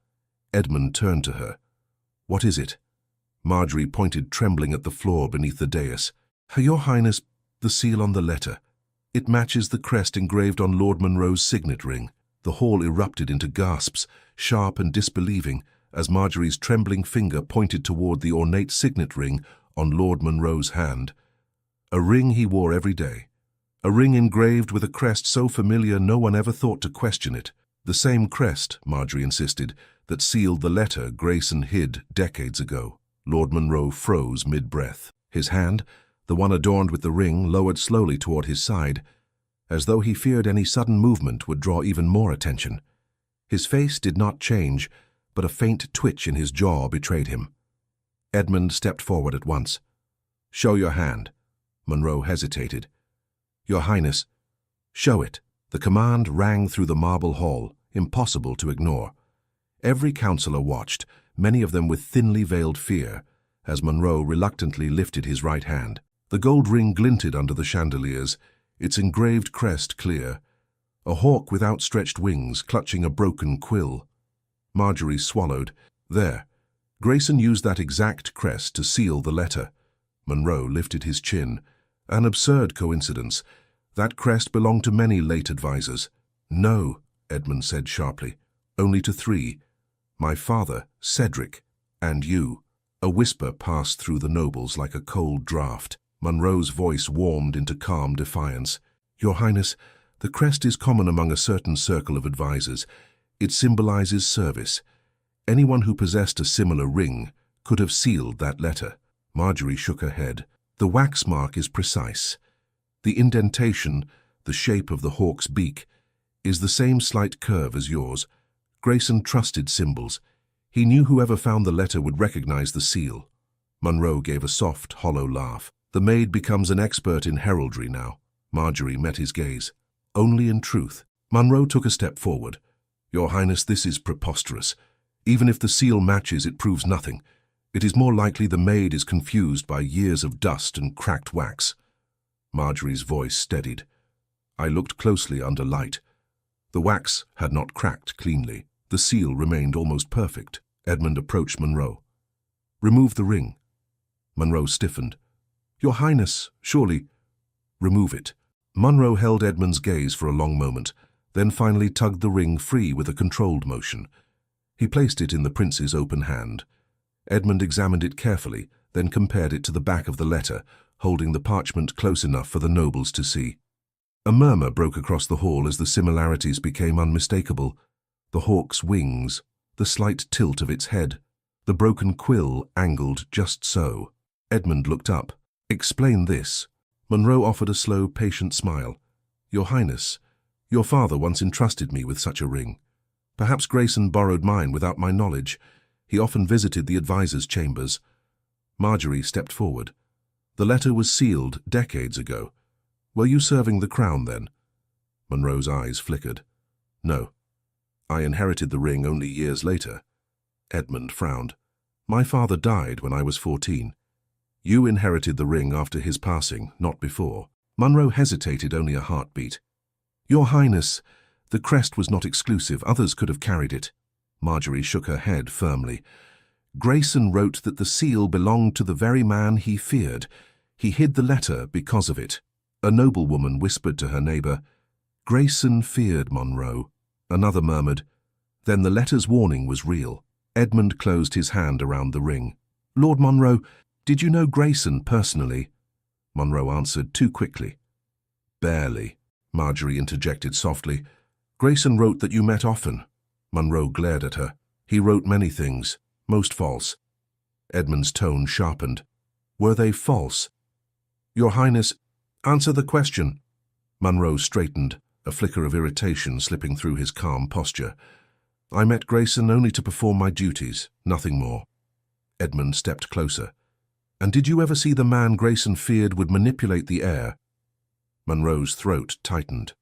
Edmund turned to her. What is it? Marjorie pointed trembling at the floor beneath the dais. Your Highness, the seal on the letter. It matches the crest engraved on Lord Monroe's signet ring. The hall erupted into gasps, sharp and disbelieving, as Marjorie's trembling finger pointed toward the ornate signet ring on Lord Monroe's hand. A ring he wore every day. A ring engraved with a crest so familiar no one ever thought to question it. The same crest, Marjorie insisted, that sealed the letter Grayson hid decades ago. Lord Monroe froze mid-breath. His hand, the one adorned with the ring, lowered slowly toward his side, as though he feared any sudden movement would draw even more attention. His face did not change, but a faint twitch in his jaw betrayed him. Edmund stepped forward at once. Show your hand. Monroe hesitated. Your Highness. Show it. The command rang through the marble hall, impossible to ignore. Every counselor watched, many of them with thinly veiled fear, as Monroe reluctantly lifted his right hand. The gold ring glinted under the chandeliers, its engraved crest clear. A hawk with outstretched wings clutching a broken quill. Marjorie swallowed. There. Grayson used that exact crest to seal the letter. Monroe lifted his chin. An absurd coincidence. That crest belonged to many late advisors. No, Edmund said sharply. Only to 3. My father, Cedric, and you. A whisper passed through the nobles like a cold draught. Monroe's voice warmed into calm defiance. Your Highness, the crest is common among a certain circle of advisors. It symbolizes service. Anyone who possessed a similar ring could have sealed that letter. Marjorie shook her head. The wax mark is precise. The indentation, the shape of the hawk's beak, is the same slight curve as yours. Grayson trusted symbols. He knew whoever found the letter would recognize the seal. Monroe gave a soft, hollow laugh. The maid becomes an expert in heraldry now. Marjorie met his gaze. Only in truth. Monroe took a step forward. Your Highness, this is preposterous. Even if the seal matches, it proves nothing. It is more likely the maid is confused by years of dust and cracked wax. Marjorie's voice steadied. I looked closely under light. The wax had not cracked cleanly. The seal remained almost perfect. Edmund approached Monroe. Remove the ring. Monroe stiffened. Your Highness, surely. Remove it. Monroe held Edmund's gaze for a long moment, then finally tugged the ring free with a controlled motion. He placed it in the prince's open hand. Edmund examined it carefully, then compared it to the back of the letter, holding the parchment close enough for the nobles to see. A murmur broke across the hall as the similarities became unmistakable. The hawk's wings, the slight tilt of its head, the broken quill angled just so. Edmund looked up. Explain this. Monroe offered a slow, patient smile. Your Highness, your father once entrusted me with such a ring. Perhaps Grayson borrowed mine without my knowledge. He often visited the advisors' chambers. Marjorie stepped forward. The letter was sealed decades ago. Were you serving the crown then? Monroe's eyes flickered. No. I inherited the ring only years later. Edmund frowned. My father died when I was 14. You inherited the ring after his passing, not before. Monroe hesitated only a heartbeat. Your Highness, the crest was not exclusive. Others could have carried it. Marjorie shook her head firmly. Grayson wrote that the seal belonged to the very man he feared. He hid the letter because of it. A noblewoman whispered to her neighbor, Grayson feared Monroe. Another murmured, then the letter's warning was real. Edmund closed his hand around the ring. Lord Monroe, did you know Grayson personally? Monroe answered too quickly. Barely, Marjorie interjected softly. Grayson wrote that you met often. Monroe glared at her. He wrote many things, most false. Edmund's tone sharpened. Were they false? Your Highness, answer the question. Monroe straightened, a flicker of irritation slipping through his calm posture. I met Grayson only to perform my duties, nothing more. Edmund stepped closer. And did you ever see the man Grayson feared would manipulate the air? Monroe's throat tightened.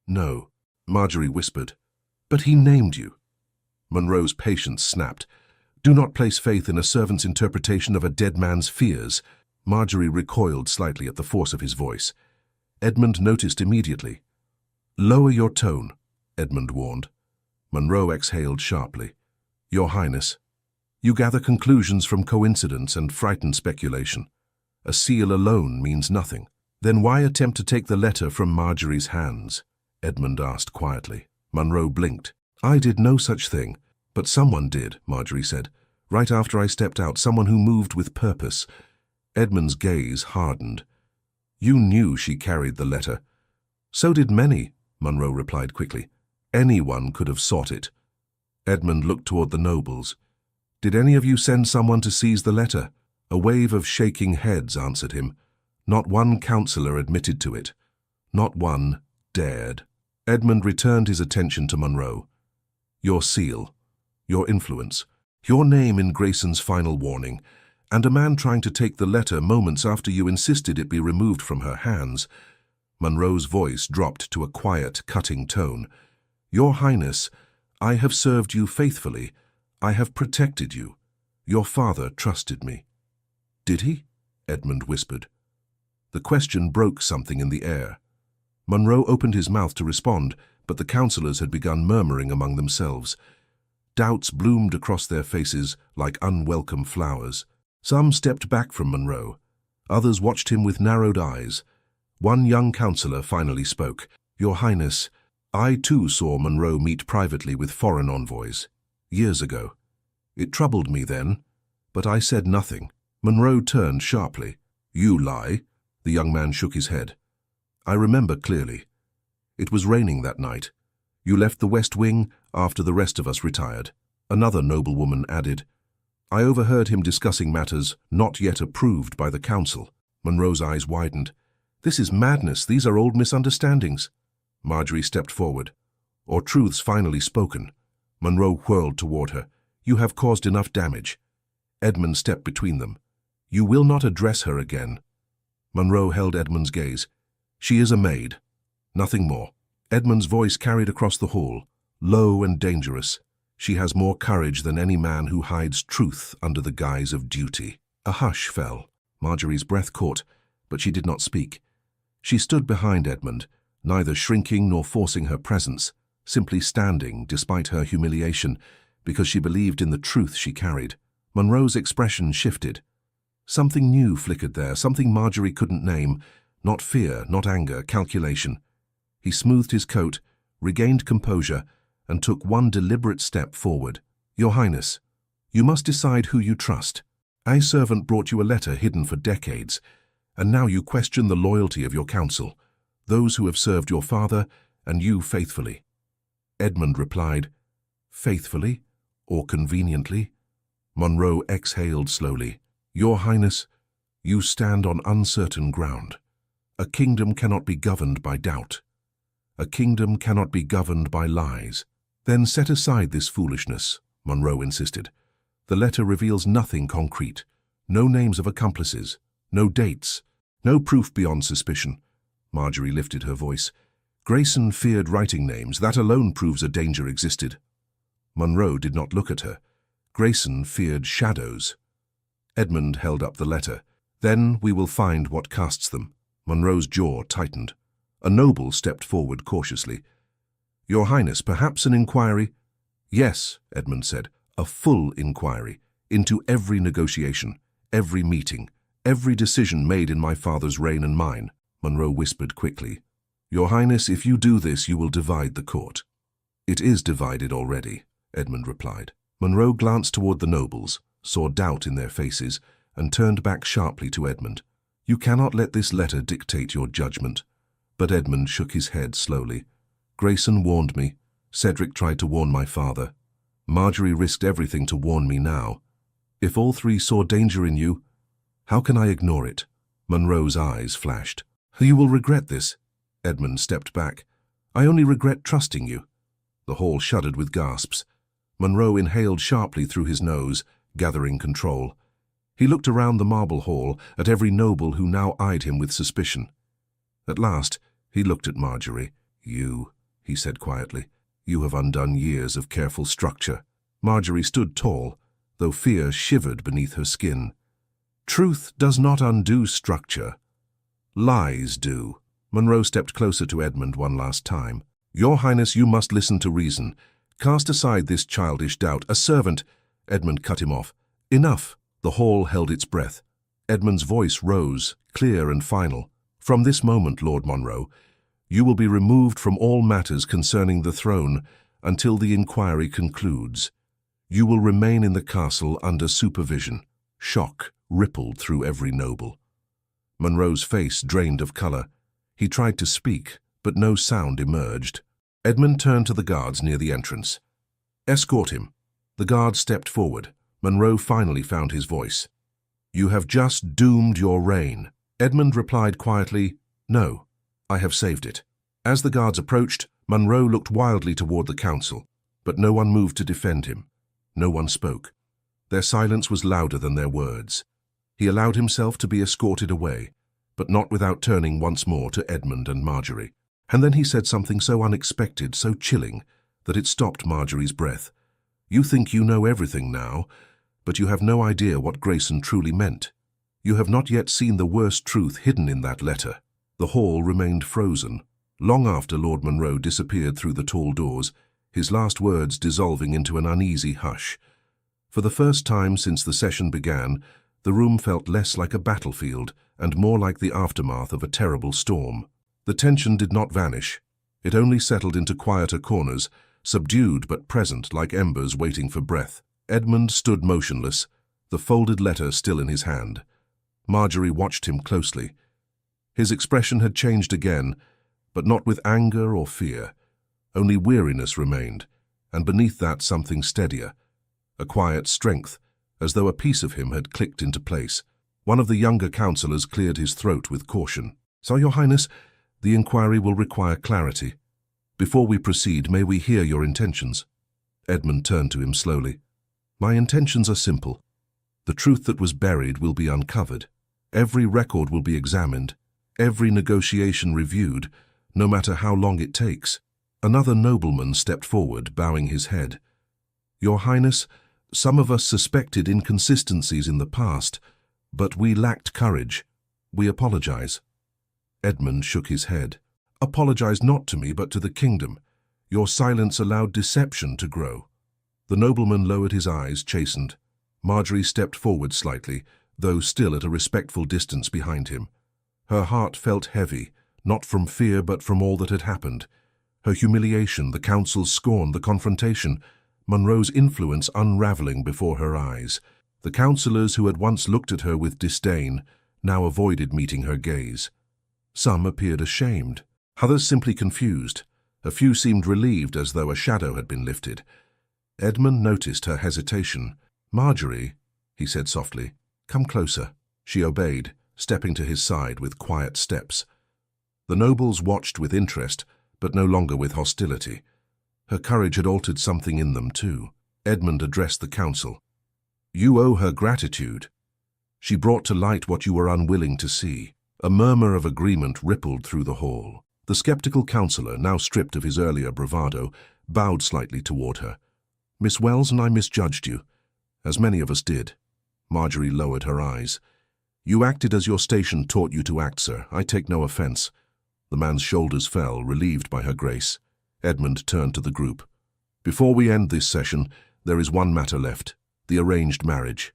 No, Marjorie whispered. But he named you. Monroe's patience snapped. Do not place faith in a servant's interpretation of a dead man's fears. Marjorie recoiled slightly at the force of his voice. Edmund noticed immediately. Lower your tone, Edmund warned. Monroe exhaled sharply. Your Highness, you gather conclusions from coincidence and frightened speculation. A seal alone means nothing. Then why attempt to take the letter from Marjorie's hands? Edmund asked quietly. Monroe blinked. I did no such thing, but someone did, Marjorie said. Right after I stepped out, someone who moved with purpose. Edmund's gaze hardened. You knew she carried the letter. So did many, Monroe replied quickly. Anyone could have sought it. Edmund looked toward the nobles. Did any of you send someone to seize the letter? A wave of shaking heads answered him. Not one councillor admitted to it. Not one dared. Edmund returned his attention to Monroe. Your seal, your influence, your name in Grayson's final warning, and a man trying to take the letter moments after you insisted it be removed from her hands. Monroe's voice dropped to a quiet, cutting tone. Your Highness, I have served you faithfully. I have protected you. Your father trusted me. Did he? Edmund whispered. The question broke something in the air. Monroe opened his mouth to respond, but the councillors had begun murmuring among themselves. Doubts bloomed across their faces like unwelcome flowers. Some stepped back from Monroe. Others watched him with narrowed eyes. One young councillor finally spoke. Your Highness, I too saw Monroe meet privately with foreign envoys. Years ago. It troubled me then, but I said nothing. Monroe turned sharply. You lie. The young man shook his head. I remember clearly. It was raining that night. You left the West Wing after the rest of us retired. Another noblewoman added. I overheard him discussing matters not yet approved by the council. Monroe's eyes widened. This is madness. These are old misunderstandings. Marjorie stepped forward. Or truths finally spoken. Monroe whirled toward her. You have caused enough damage. Edmund stepped between them. You will not address her again. Monroe held Edmund's gaze. She is a maid. Nothing more. Edmund's voice carried across the hall, low and dangerous. She has more courage than any man who hides truth under the guise of duty. A hush fell. Marjorie's breath caught, but she did not speak. She stood behind Edmund, neither shrinking nor forcing her presence, simply standing despite her humiliation, because she believed in the truth she carried. Monroe's expression shifted. Something new flickered there, something Marjorie couldn't name. Not fear, not anger, calculation. He smoothed his coat, regained composure, and took one deliberate step forward. "Your Highness, you must decide who you trust. A servant brought you a letter hidden for decades, and now you question the loyalty of your council, those who have served your father and you faithfully." Edmund replied, "Faithfully or conveniently?" Monroe exhaled slowly. "Your Highness, you stand on uncertain ground. A kingdom cannot be governed by doubt. A kingdom cannot be governed by lies." "Then set aside this foolishness," Monroe insisted. "The letter reveals nothing concrete. No names of accomplices, no dates, no proof beyond suspicion." Marjorie lifted her voice. "Grayson feared writing names. That alone proves a danger existed." Monroe did not look at her. "Grayson feared shadows." Edmund held up the letter. "Then we will find what casts them." Monroe's jaw tightened. A noble stepped forward cautiously. "Your Highness, perhaps an inquiry?" "Yes," Edmund said, "a full inquiry into every negotiation, every meeting, every decision made in my father's reign and mine." Monroe whispered quickly, "Your Highness, if you do this, you will divide the court." "It is divided already," Edmund replied. Monroe glanced toward the nobles, saw doubt in their faces, and turned back sharply to Edmund. "You cannot let this letter dictate your judgment." But Edmund shook his head slowly. "Grayson warned me. Cedric tried to warn my father. Marjorie risked everything to warn me now. If all three saw danger in you, how can I ignore it?" Monroe's eyes flashed. "You will regret this." Edmund stepped back. "I only regret trusting you." The hall shuddered with gasps. Monroe inhaled sharply through his nose, gathering control. He looked around the marble hall at every noble who now eyed him with suspicion. At last, he looked at Marjorie. "You," he said quietly, "you have undone years of careful structure." Marjorie stood tall, though fear shivered beneath her skin. "Truth does not undo structure. Lies do." Monroe stepped closer to Edmund one last time. "Your Highness, you must listen to reason. Cast aside this childish doubt. A servant—" Edmund cut him off. "Enough." The hall held its breath. Edmund's voice rose, clear and final. "From this moment, Lord Monroe, you will be removed from all matters concerning the throne until the inquiry concludes. You will remain in the castle under supervision." Shock rippled through every noble. Monroe's face drained of color. He tried to speak, but no sound emerged. Edmund turned to the guards near the entrance. "Escort him." The guards stepped forward. Monroe finally found his voice. "You have just doomed your reign." Edmund replied quietly, "No, I have saved it." As the guards approached, Monroe looked wildly toward the council, but no one moved to defend him. No one spoke. Their silence was louder than their words. He allowed himself to be escorted away, but not without turning once more to Edmund and Marjorie. And then he said something so unexpected, so chilling, that it stopped Marjorie's breath. "You think you know everything now, but you have no idea what Grayson truly meant. You have not yet seen the worst truth hidden in that letter." The hall remained frozen. Long after Lord Monroe disappeared through the tall doors, his last words dissolving into an uneasy hush. For the first time since the session began, the room felt less like a battlefield and more like the aftermath of a terrible storm. The tension did not vanish. It only settled into quieter corners, subdued but present like embers waiting for breath. Edmund stood motionless, the folded letter still in his hand. Marjorie watched him closely. His expression had changed again, but not with anger or fear. Only weariness remained, and beneath that something steadier, a quiet strength, as though a piece of him had clicked into place. One of the younger councillors cleared his throat with caution. "So, Your Highness, the inquiry will require clarity. Before we proceed, may we hear your intentions?" Edmund turned to him slowly. "My intentions are simple. The truth that was buried will be uncovered. Every record will be examined, every negotiation reviewed, no matter how long it takes." Another nobleman stepped forward, bowing his head. "Your Highness, some of us suspected inconsistencies in the past, but we lacked courage. We apologize." Edmund shook his head. "Apologize not to me, but to the kingdom. Your silence allowed deception to grow." The nobleman lowered his eyes, chastened. Marjorie stepped forward slightly, though still at a respectful distance behind him. Her heart felt heavy, not from fear but from all that had happened. Her humiliation, the council's scorn, the confrontation, Monroe's influence unraveling before her eyes. The councillors who had once looked at her with disdain now avoided meeting her gaze. Some appeared ashamed, others simply confused. A few seemed relieved, as though a shadow had been lifted. Edmund noticed her hesitation. "Marjorie," he said softly, "come closer." She obeyed, stepping to his side with quiet steps. The nobles watched with interest, but no longer with hostility. Her courage had altered something in them, too. Edmund addressed the council. "You owe her gratitude. She brought to light what you were unwilling to see." A murmur of agreement rippled through the hall. The skeptical councillor, now stripped of his earlier bravado, bowed slightly toward her. "Miss Wells and I misjudged you, as many of us did." Marjorie lowered her eyes. "You acted as your station taught you to act, sir. I take no offense." The man's shoulders fell, relieved by her grace. Edmund turned to the group. "Before we end this session, there is one matter left, the arranged marriage."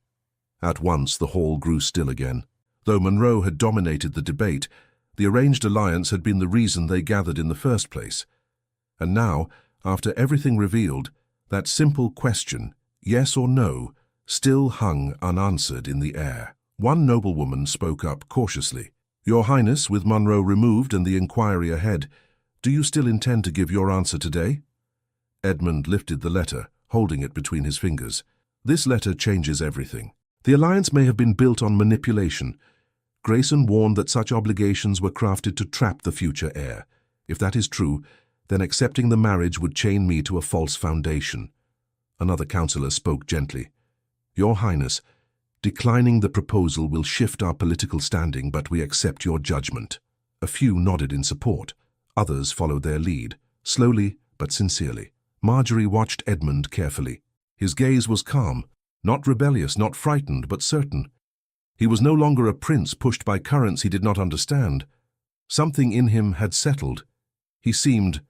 At once the hall grew still again. Though Monroe had dominated the debate, the arranged alliance had been the reason they gathered in the first place. And now, after everything revealed, that simple question, yes or no, still hung unanswered in the air. One noblewoman spoke up cautiously. "Your Highness, with Monroe removed and the inquiry ahead, do you still intend to give your answer today?" Edmund lifted the letter, holding it between his fingers. "This letter changes everything. The alliance may have been built on manipulation. Grayson warned that such obligations were crafted to trap the future heir. If that is true, then accepting the marriage would chain me to a false foundation." Another councillor spoke gently. "Your Highness, declining the proposal will shift our political standing, but we accept your judgment." A few nodded in support. Others followed their lead, slowly but sincerely. Marjorie watched Edmund carefully. His gaze was calm, not rebellious, not frightened, but certain. He was no longer a prince pushed by currents he did not understand. Something in him had settled. He seemed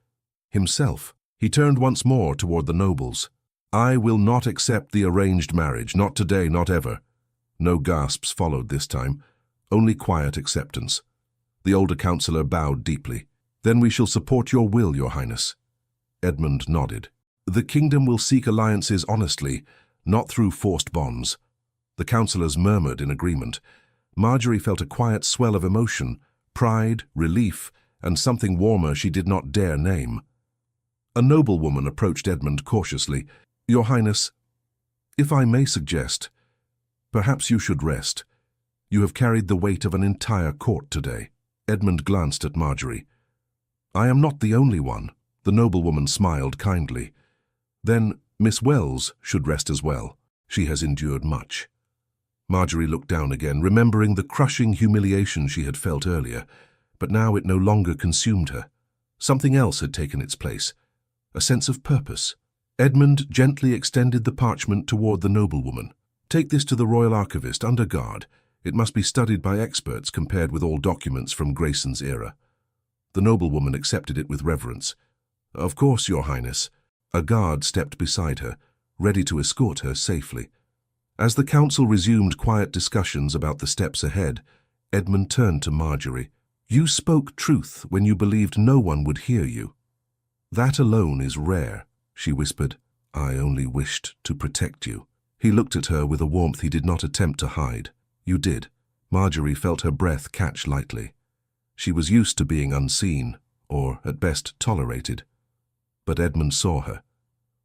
himself. He turned once more toward the nobles. "I will not accept the arranged marriage, not today, not ever." No gasps followed this time, only quiet acceptance. The older councillor bowed deeply. "Then we shall support your will, Your Highness." Edmund nodded. "The kingdom will seek alliances honestly, not through forced bonds." The councillors murmured in agreement. Marjorie felt a quiet swell of emotion, pride, relief, and something warmer she did not dare name. A noblewoman approached Edmund cautiously. "Your Highness, if I may suggest, perhaps you should rest. You have carried the weight of an entire court today." Edmund glanced at Marjorie. "I am not the only one." The noblewoman smiled kindly. "Then Miss Wells should rest as well. She has endured much." Marjorie looked down again, remembering the crushing humiliation she had felt earlier, but now it no longer consumed her. Something else had taken its place, a sense of purpose. Edmund gently extended the parchment toward the noblewoman. "Take this to the royal archivist, under guard. It must be studied by experts compared with all documents from Grayson's era." The noblewoman accepted it with reverence. "Of course, Your Highness." A guard stepped beside her, ready to escort her safely. As the council resumed quiet discussions about the steps ahead, Edmund turned to Marjorie. "You spoke truth when you believed no one would hear you. That alone is rare," she whispered. "I only wished to protect you." He looked at her with a warmth he did not attempt to hide. "You did." Marjorie felt her breath catch lightly. She was used to being unseen, or at best tolerated. But Edmund saw her,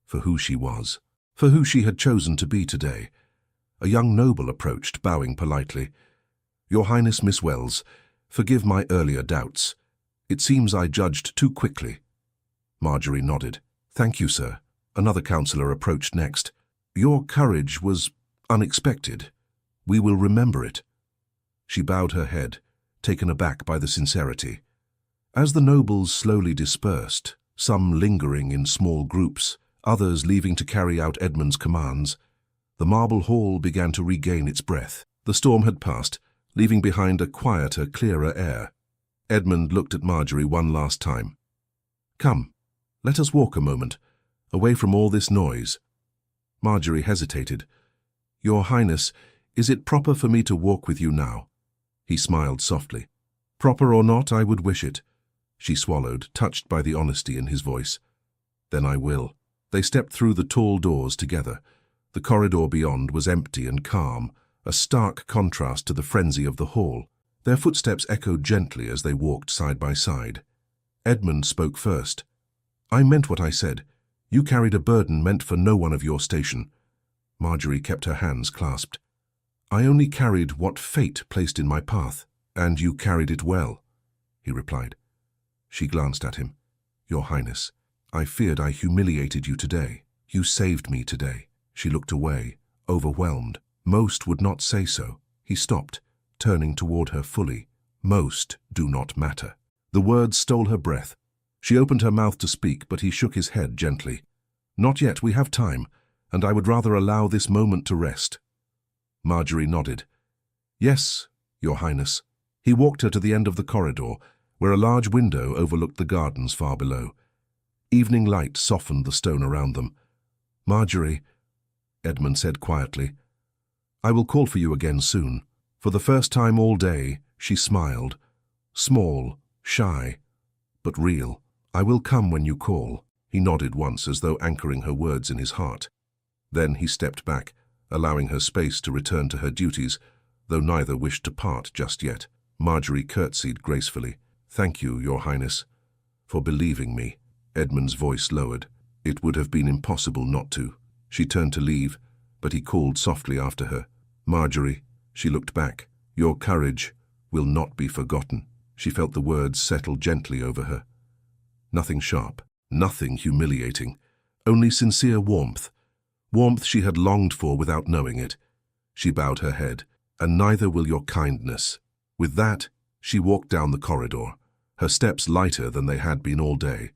for who she was, for who she had chosen to be today. A young noble approached, bowing politely. "Your Highness, Miss Wells, forgive my earlier doubts. It seems I judged too quickly." Marjorie nodded. "Thank you, sir." Another councillor approached next. "Your courage was unexpected. We will remember it." She bowed her head, taken aback by the sincerity. As the nobles slowly dispersed, some lingering in small groups, others leaving to carry out Edmund's commands, the marble hall began to regain its breath. The storm had passed, leaving behind a quieter, clearer air. Edmund looked at Marjorie one last time. "Come, let us walk a moment, away from all this noise." Marjorie hesitated. Your Highness, is it proper for me to walk with you now? He smiled softly. Proper or not, I would wish it. She swallowed, touched by the honesty in his voice. Then I will. They stepped through the tall doors together. The corridor beyond was empty and calm, a stark contrast to the frenzy of the hall. Their footsteps echoed gently as they walked side by side. Edmund spoke first. I meant what I said. You carried a burden meant for no one of your station. Marjorie kept her hands clasped. I only carried what fate placed in my path, and you carried it well, he replied. She glanced at him. Your Highness, I feared I humiliated you today. You saved me today. She looked away, overwhelmed. Most would not say so. He stopped, turning toward her fully. Most do not matter. The words stole her breath. She opened her mouth to speak, but he shook his head gently. Not yet, we have time, and I would rather allow this moment to rest. Marjorie nodded. Yes, Your Highness. He walked her to the end of the corridor, where a large window overlooked the gardens far below. Evening light softened the stone around them. Marjorie, Edmund said quietly, I will call for you again soon. For the first time all day, she smiled. Small, shy, but real. I will come when you call. He nodded once as though anchoring her words in his heart. Then he stepped back, allowing her space to return to her duties, though neither wished to part just yet. Marjorie curtsied gracefully. Thank you, Your Highness, for believing me. Edmund's voice lowered. It would have been impossible not to. She turned to leave, but he called softly after her. Marjorie, she looked back. Your courage will not be forgotten. She felt the words settle gently over her. Nothing sharp, nothing humiliating, only sincere warmth. Warmth she had longed for without knowing it. She bowed her head. And neither will your kindness. With that, she walked down the corridor, her steps lighter than they had been all day.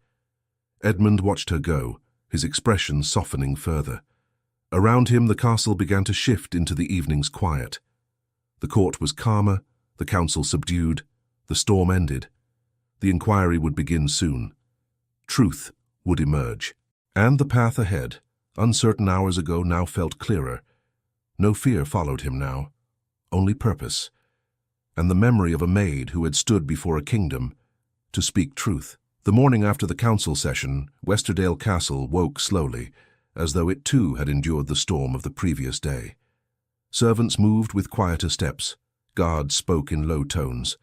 Edmund watched her go, his expression softening further. Around him the castle began to shift into the evening's quiet. The court was calmer, the council subdued, the storm ended. The inquiry would begin soon. Truth would emerge, and the path ahead, uncertain hours ago, now felt clearer. No fear followed him now, only purpose, and the memory of a maid who had stood before a kingdom to speak truth. The morning after the council session, Westerdale Castle woke slowly, as though it too had endured the storm of the previous day. Servants moved with quieter steps. Guards spoke in low tones.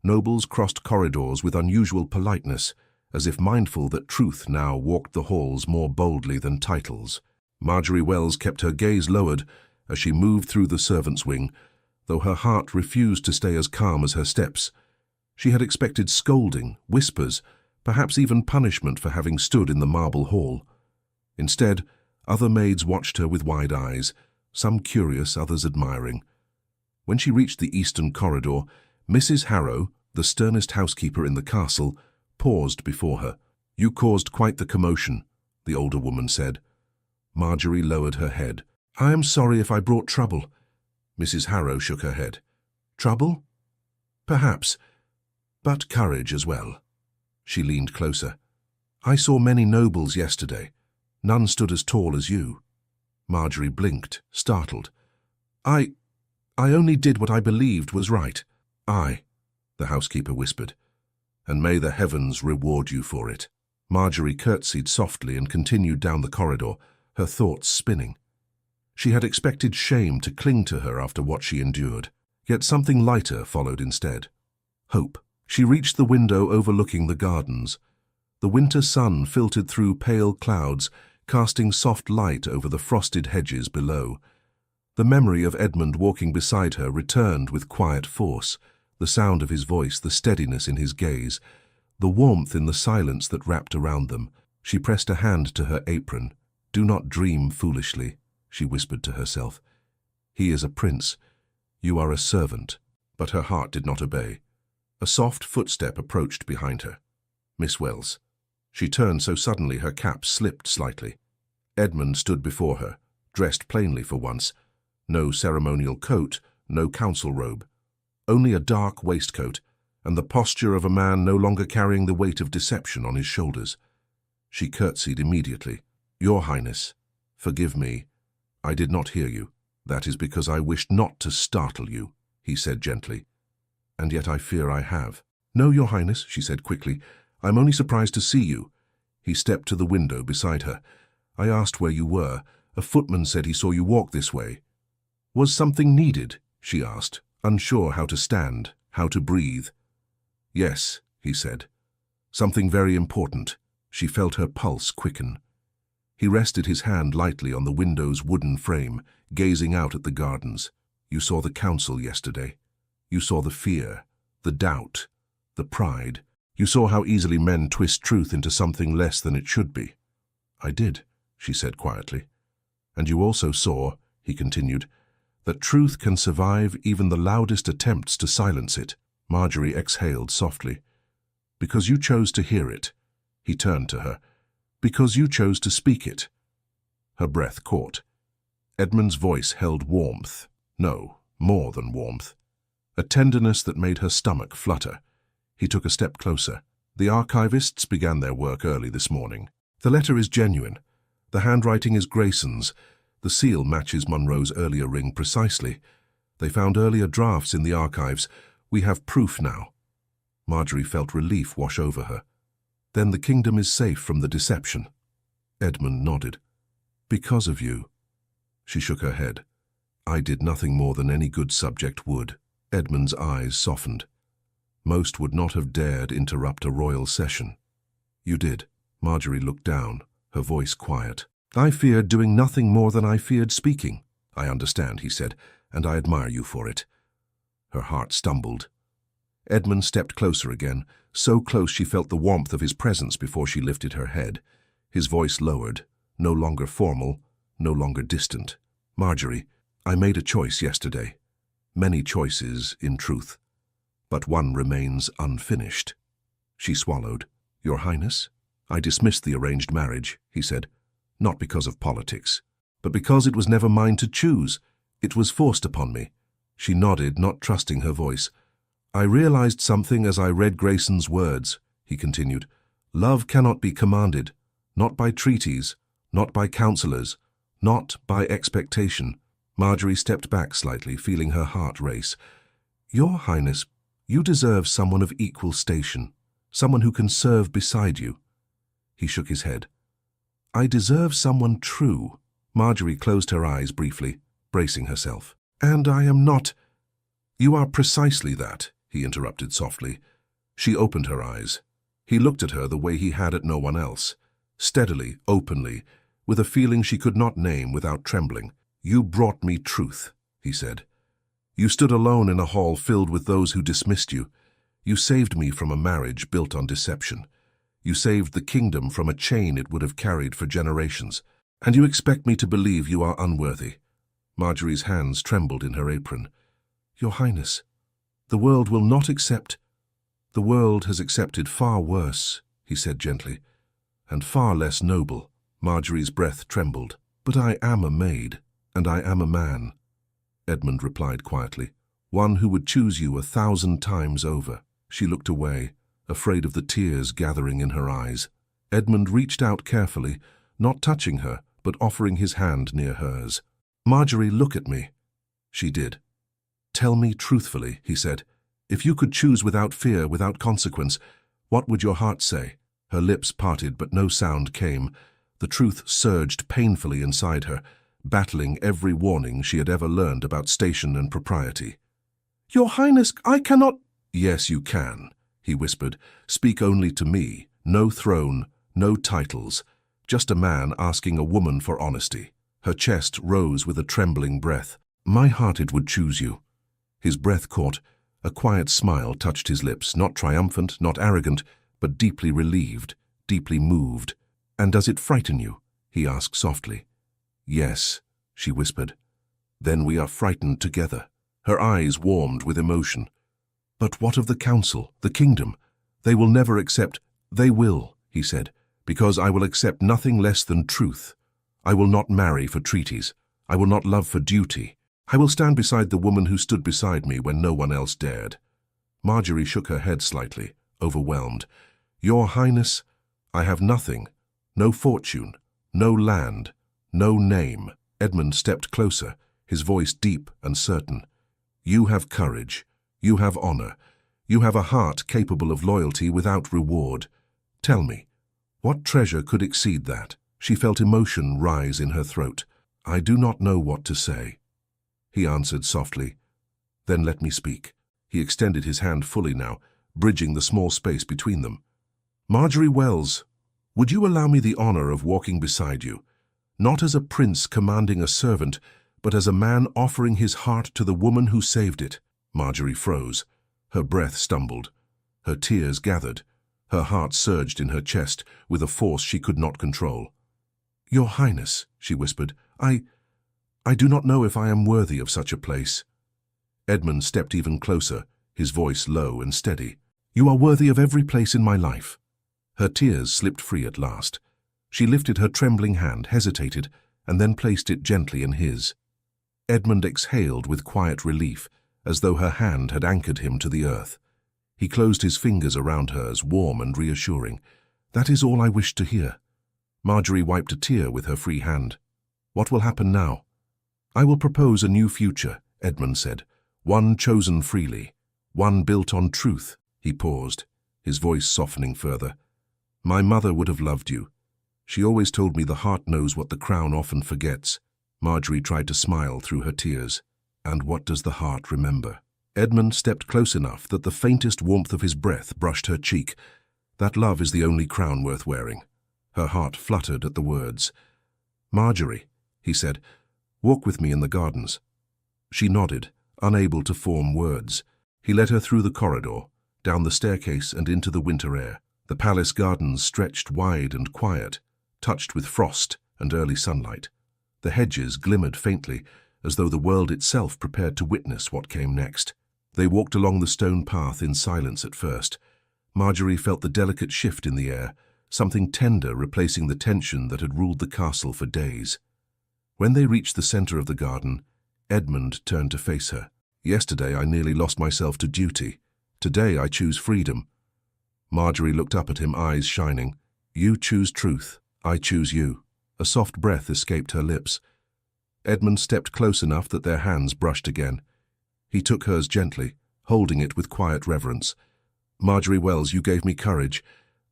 Nobles crossed corridors with unusual politeness, as if mindful that truth now walked the halls more boldly than titles. Marjorie Wells kept her gaze lowered as she moved through the servants' wing, though her heart refused to stay as calm as her steps. She had expected scolding, whispers, perhaps even punishment for having stood in the marble hall. Instead, other maids watched her with wide eyes, some curious, others admiring. When she reached the eastern corridor, Mrs. Harrow, the sternest housekeeper in the castle, paused before her. You caused quite the commotion, the older woman said. Marjorie lowered her head. I am sorry if I brought trouble. Mrs. Harrow shook her head. Trouble? Perhaps, but courage as well. She leaned closer. I saw many nobles yesterday. None stood as tall as you. Marjorie blinked, startled. I only did what I believed was right. The housekeeper whispered. And may the heavens reward you for it. Marjorie curtsied softly and continued down the corridor, her thoughts spinning. She had expected shame to cling to her after what she endured, yet something lighter followed instead. Hope. She reached the window overlooking the gardens. The winter sun filtered through pale clouds, casting soft light over the frosted hedges below. The memory of Edmund walking beside her returned with quiet force, the sound of his voice, the steadiness in his gaze, the warmth in the silence that wrapped around them. She pressed a hand to her apron. Do not dream foolishly, she whispered to herself. He is a prince. You are a servant. But her heart did not obey. A soft footstep approached behind her. Miss Wells. She turned so suddenly her cap slipped slightly. Edmund stood before her, dressed plainly for once. No ceremonial coat, no council robe. Only a dark waistcoat, and the posture of a man no longer carrying the weight of deception on his shoulders. She curtsied immediately. Your Highness, forgive me. I did not hear you. That is because I wished not to startle you, he said gently. And yet I fear I have. No, Your Highness, she said quickly. I'm only surprised to see you. He stepped to the window beside her. I asked where you were. A footman said he saw you walk this way. Was something needed? She asked, unsure how to stand, how to breathe. Yes, he said. Something very important. She felt her pulse quicken. He rested his hand lightly on the window's wooden frame, gazing out at the gardens. You saw the council yesterday. You saw the fear, the doubt, the pride. You saw how easily men twist truth into something less than it should be. I did, she said quietly. And you also saw, he continued, that truth can survive even the loudest attempts to silence it. Marjorie exhaled softly. Because you chose to hear it. He turned to her. Because you chose to speak it. Her breath caught. Edmund's voice held warmth. No, more than warmth. A tenderness that made her stomach flutter. He took a step closer. The archivists began their work early this morning. The letter is genuine. The handwriting is Grayson's. The seal matches Monroe's earlier ring precisely. They found earlier drafts in the archives. We have proof now. Marjorie felt relief wash over her. Then the kingdom is safe from the deception. Edmund nodded. Because of you. She shook her head. I did nothing more than any good subject would. Edmund's eyes softened. Most would not have dared interrupt a royal session. You did. Marjorie looked down, her voice quiet. I feared doing nothing more than I feared speaking. I understand, he said, and I admire you for it. Her heart stumbled. Edmund stepped closer again, so close she felt the warmth of his presence before she lifted her head. His voice lowered, no longer formal, no longer distant. Marjorie, I made a choice yesterday. Many choices, in truth. But one remains unfinished. She swallowed. Your Highness? I dismissed the arranged marriage, he said. Not because of politics, but because it was never mine to choose. It was forced upon me. She nodded, not trusting her voice. I realized something as I read Grayson's words, he continued. Love cannot be commanded, not by treaties, not by counselors, not by expectation. Marjorie stepped back slightly, feeling her heart race. Your Highness, you deserve someone of equal station, someone who can serve beside you. He shook his head. I deserve someone true. Marjorie closed her eyes briefly, bracing herself. And I am not. You are precisely that, he interrupted softly. She opened her eyes. He looked at her the way he had at no one else, steadily, openly, with a feeling she could not name without trembling. You brought me truth, he said. You stood alone in a hall filled with those who dismissed you. You saved me from a marriage built on deception. You saved the kingdom from a chain it would have carried for generations. And you expect me to believe you are unworthy. Marjorie's hands trembled in her apron. Your Highness, the world will not accept. The world has accepted far worse, he said gently, and far less noble. Marjorie's breath trembled. But I am a maid, and I am a man, Edmund replied quietly. One who would choose you 1,000 times over. She looked away, afraid of the tears gathering in her eyes. Edmund reached out carefully, not touching her, but offering his hand near hers. Marjorie, look at me. She did. Tell me truthfully, he said. If you could choose without fear, without consequence, what would your heart say? Her lips parted, but no sound came. The truth surged painfully inside her, battling every warning she had ever learned about station and propriety. Your Highness, I cannot— Yes, you can, he whispered. Speak only to me. No throne, no titles. Just a man asking a woman for honesty. Her chest rose with a trembling breath. My heart it would choose you. His breath caught. A quiet smile touched his lips, not triumphant, not arrogant, but deeply relieved, deeply moved. And does it frighten you? He asked softly. Yes, she whispered. Then we are frightened together. Her eyes warmed with emotion. But what of the council, the kingdom? They will never accept— They will, he said, because I will accept nothing less than truth. I will not marry for treaties. I will not love for duty. I will stand beside the woman who stood beside me when no one else dared. Marjorie shook her head slightly, overwhelmed. Your Highness, I have nothing. No fortune, no land, no name. Edmund stepped closer, his voice deep and certain. "You have courage. You have honor. You have a heart capable of loyalty without reward. Tell me, what treasure could exceed that?" She felt emotion rise in her throat. "I do not know what to say," he answered softly. "Then let me speak." He extended his hand fully now, bridging the small space between them. "Marjorie Wells, would you allow me the honor of walking beside you, not as a prince commanding a servant, but as a man offering his heart to the woman who saved it?" Marjorie froze. Her breath stumbled. Her tears gathered. Her heart surged in her chest with a force she could not control. "Your Highness," she whispered, I do not know if I am worthy of such a place." Edmund stepped even closer, his voice low and steady. "You are worthy of every place in my life." Her tears slipped free at last. She lifted her trembling hand, hesitated, and then placed it gently in his. Edmund exhaled with quiet relief, as though her hand had anchored him to the earth. He closed his fingers around hers, warm and reassuring. "That is all I wished to hear." Marjorie wiped a tear with her free hand. "What will happen now?" "I will propose a new future," Edmund said. "One chosen freely, one built on truth." He paused, his voice softening further. "My mother would have loved you. She always told me the heart knows what the crown often forgets." Marjorie tried to smile through her tears. "And what does the heart remember?" Edmund stepped close enough that the faintest warmth of his breath brushed her cheek. "That love is the only crown worth wearing." Her heart fluttered at the words. "Marjorie," he said, "walk with me in the gardens." She nodded, unable to form words. He led her through the corridor, down the staircase and into the winter air. The palace gardens stretched wide and quiet, touched with frost and early sunlight. The hedges glimmered faintly, as though the world itself prepared to witness what came next. They walked along the stone path in silence at first. Marjorie felt the delicate shift in the air, something tender replacing the tension that had ruled the castle for days. When they reached the center of the garden, Edmund turned to face her. "Yesterday I nearly lost myself to duty. Today I choose freedom." Marjorie looked up at him, eyes shining. "You choose truth. I choose you." A soft breath escaped her lips. Edmund stepped close enough that their hands brushed again. He took hers gently, holding it with quiet reverence. "Marjorie Wells, you gave me courage.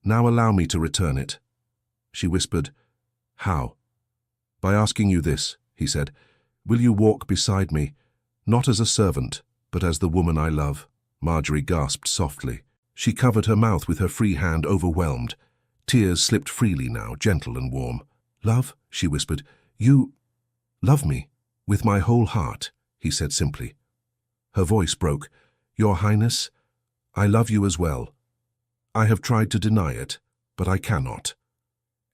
Now allow me to return it." She whispered, "How?" "By asking you this," he said. "Will you walk beside me, not as a servant, but as the woman I love?" Marjorie gasped softly. She covered her mouth with her free hand, overwhelmed. Tears slipped freely now, gentle and warm. "Love," she whispered, "you love me with my whole heart," he said simply. Her voice broke. "Your Highness, I love you as well. I have tried to deny it, but I cannot."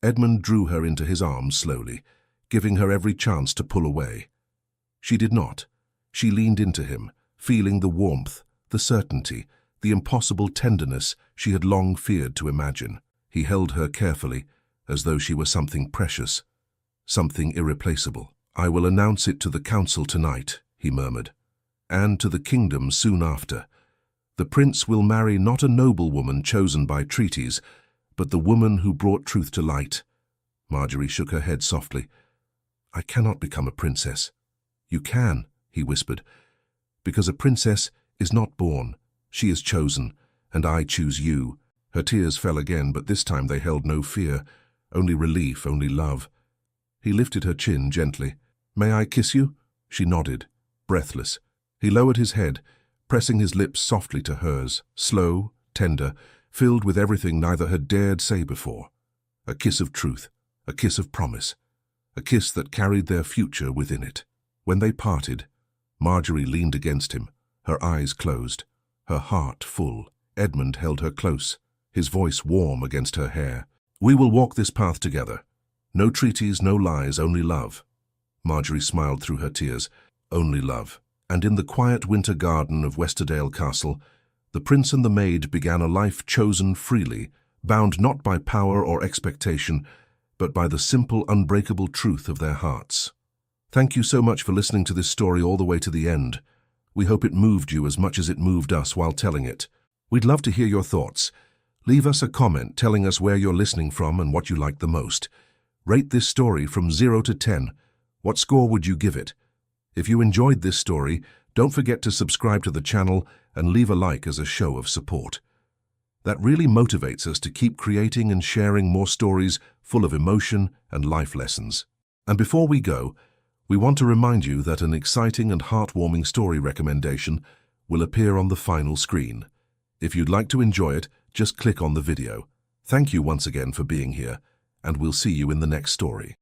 Edmund drew her into his arms slowly, giving her every chance to pull away. She did not. She leaned into him, feeling the warmth, the certainty, the impossible tenderness she had long feared to imagine. He held her carefully, as though she were something precious, something irreplaceable. "I will announce it to the council tonight," he murmured, "and to the kingdom soon after. The prince will marry not a noblewoman chosen by treaties, but the woman who brought truth to light." Marjorie shook her head softly. "I cannot become a princess." "You can," he whispered, "because a princess is not born. She is chosen, and I choose you." Her tears fell again, but this time they held no fear, only relief, only love. He lifted her chin gently. "May I kiss you?" She nodded, breathless. He lowered his head, pressing his lips softly to hers, slow, tender, filled with everything neither had dared say before. A kiss of truth, a kiss of promise, a kiss that carried their future within it. When they parted, Marjorie leaned against him, her eyes closed, her heart full. Edmund held her close, his voice warm against her hair. "We will walk this path together. No treaties, no lies, only love." Marjorie smiled through her tears. Only love. And in the quiet winter garden of Westerdale Castle, the prince and the maid began a life chosen freely, bound not by power or expectation, but by the simple, unbreakable truth of their hearts. Thank you so much for listening to this story all the way to the end. We hope it moved you as much as it moved us while telling it. We'd love to hear your thoughts. Leave us a comment telling us where you're listening from and what you liked the most. Rate this story from 0 to 10. What score would you give it? If you enjoyed this story, don't forget to subscribe to the channel and leave a like as a show of support. That really motivates us to keep creating and sharing more stories full of emotion and life lessons. And before we go, we want to remind you that an exciting and heartwarming story recommendation will appear on the final screen. If you'd like to enjoy it, just click on the video. Thank you once again for being here, and we'll see you in the next story.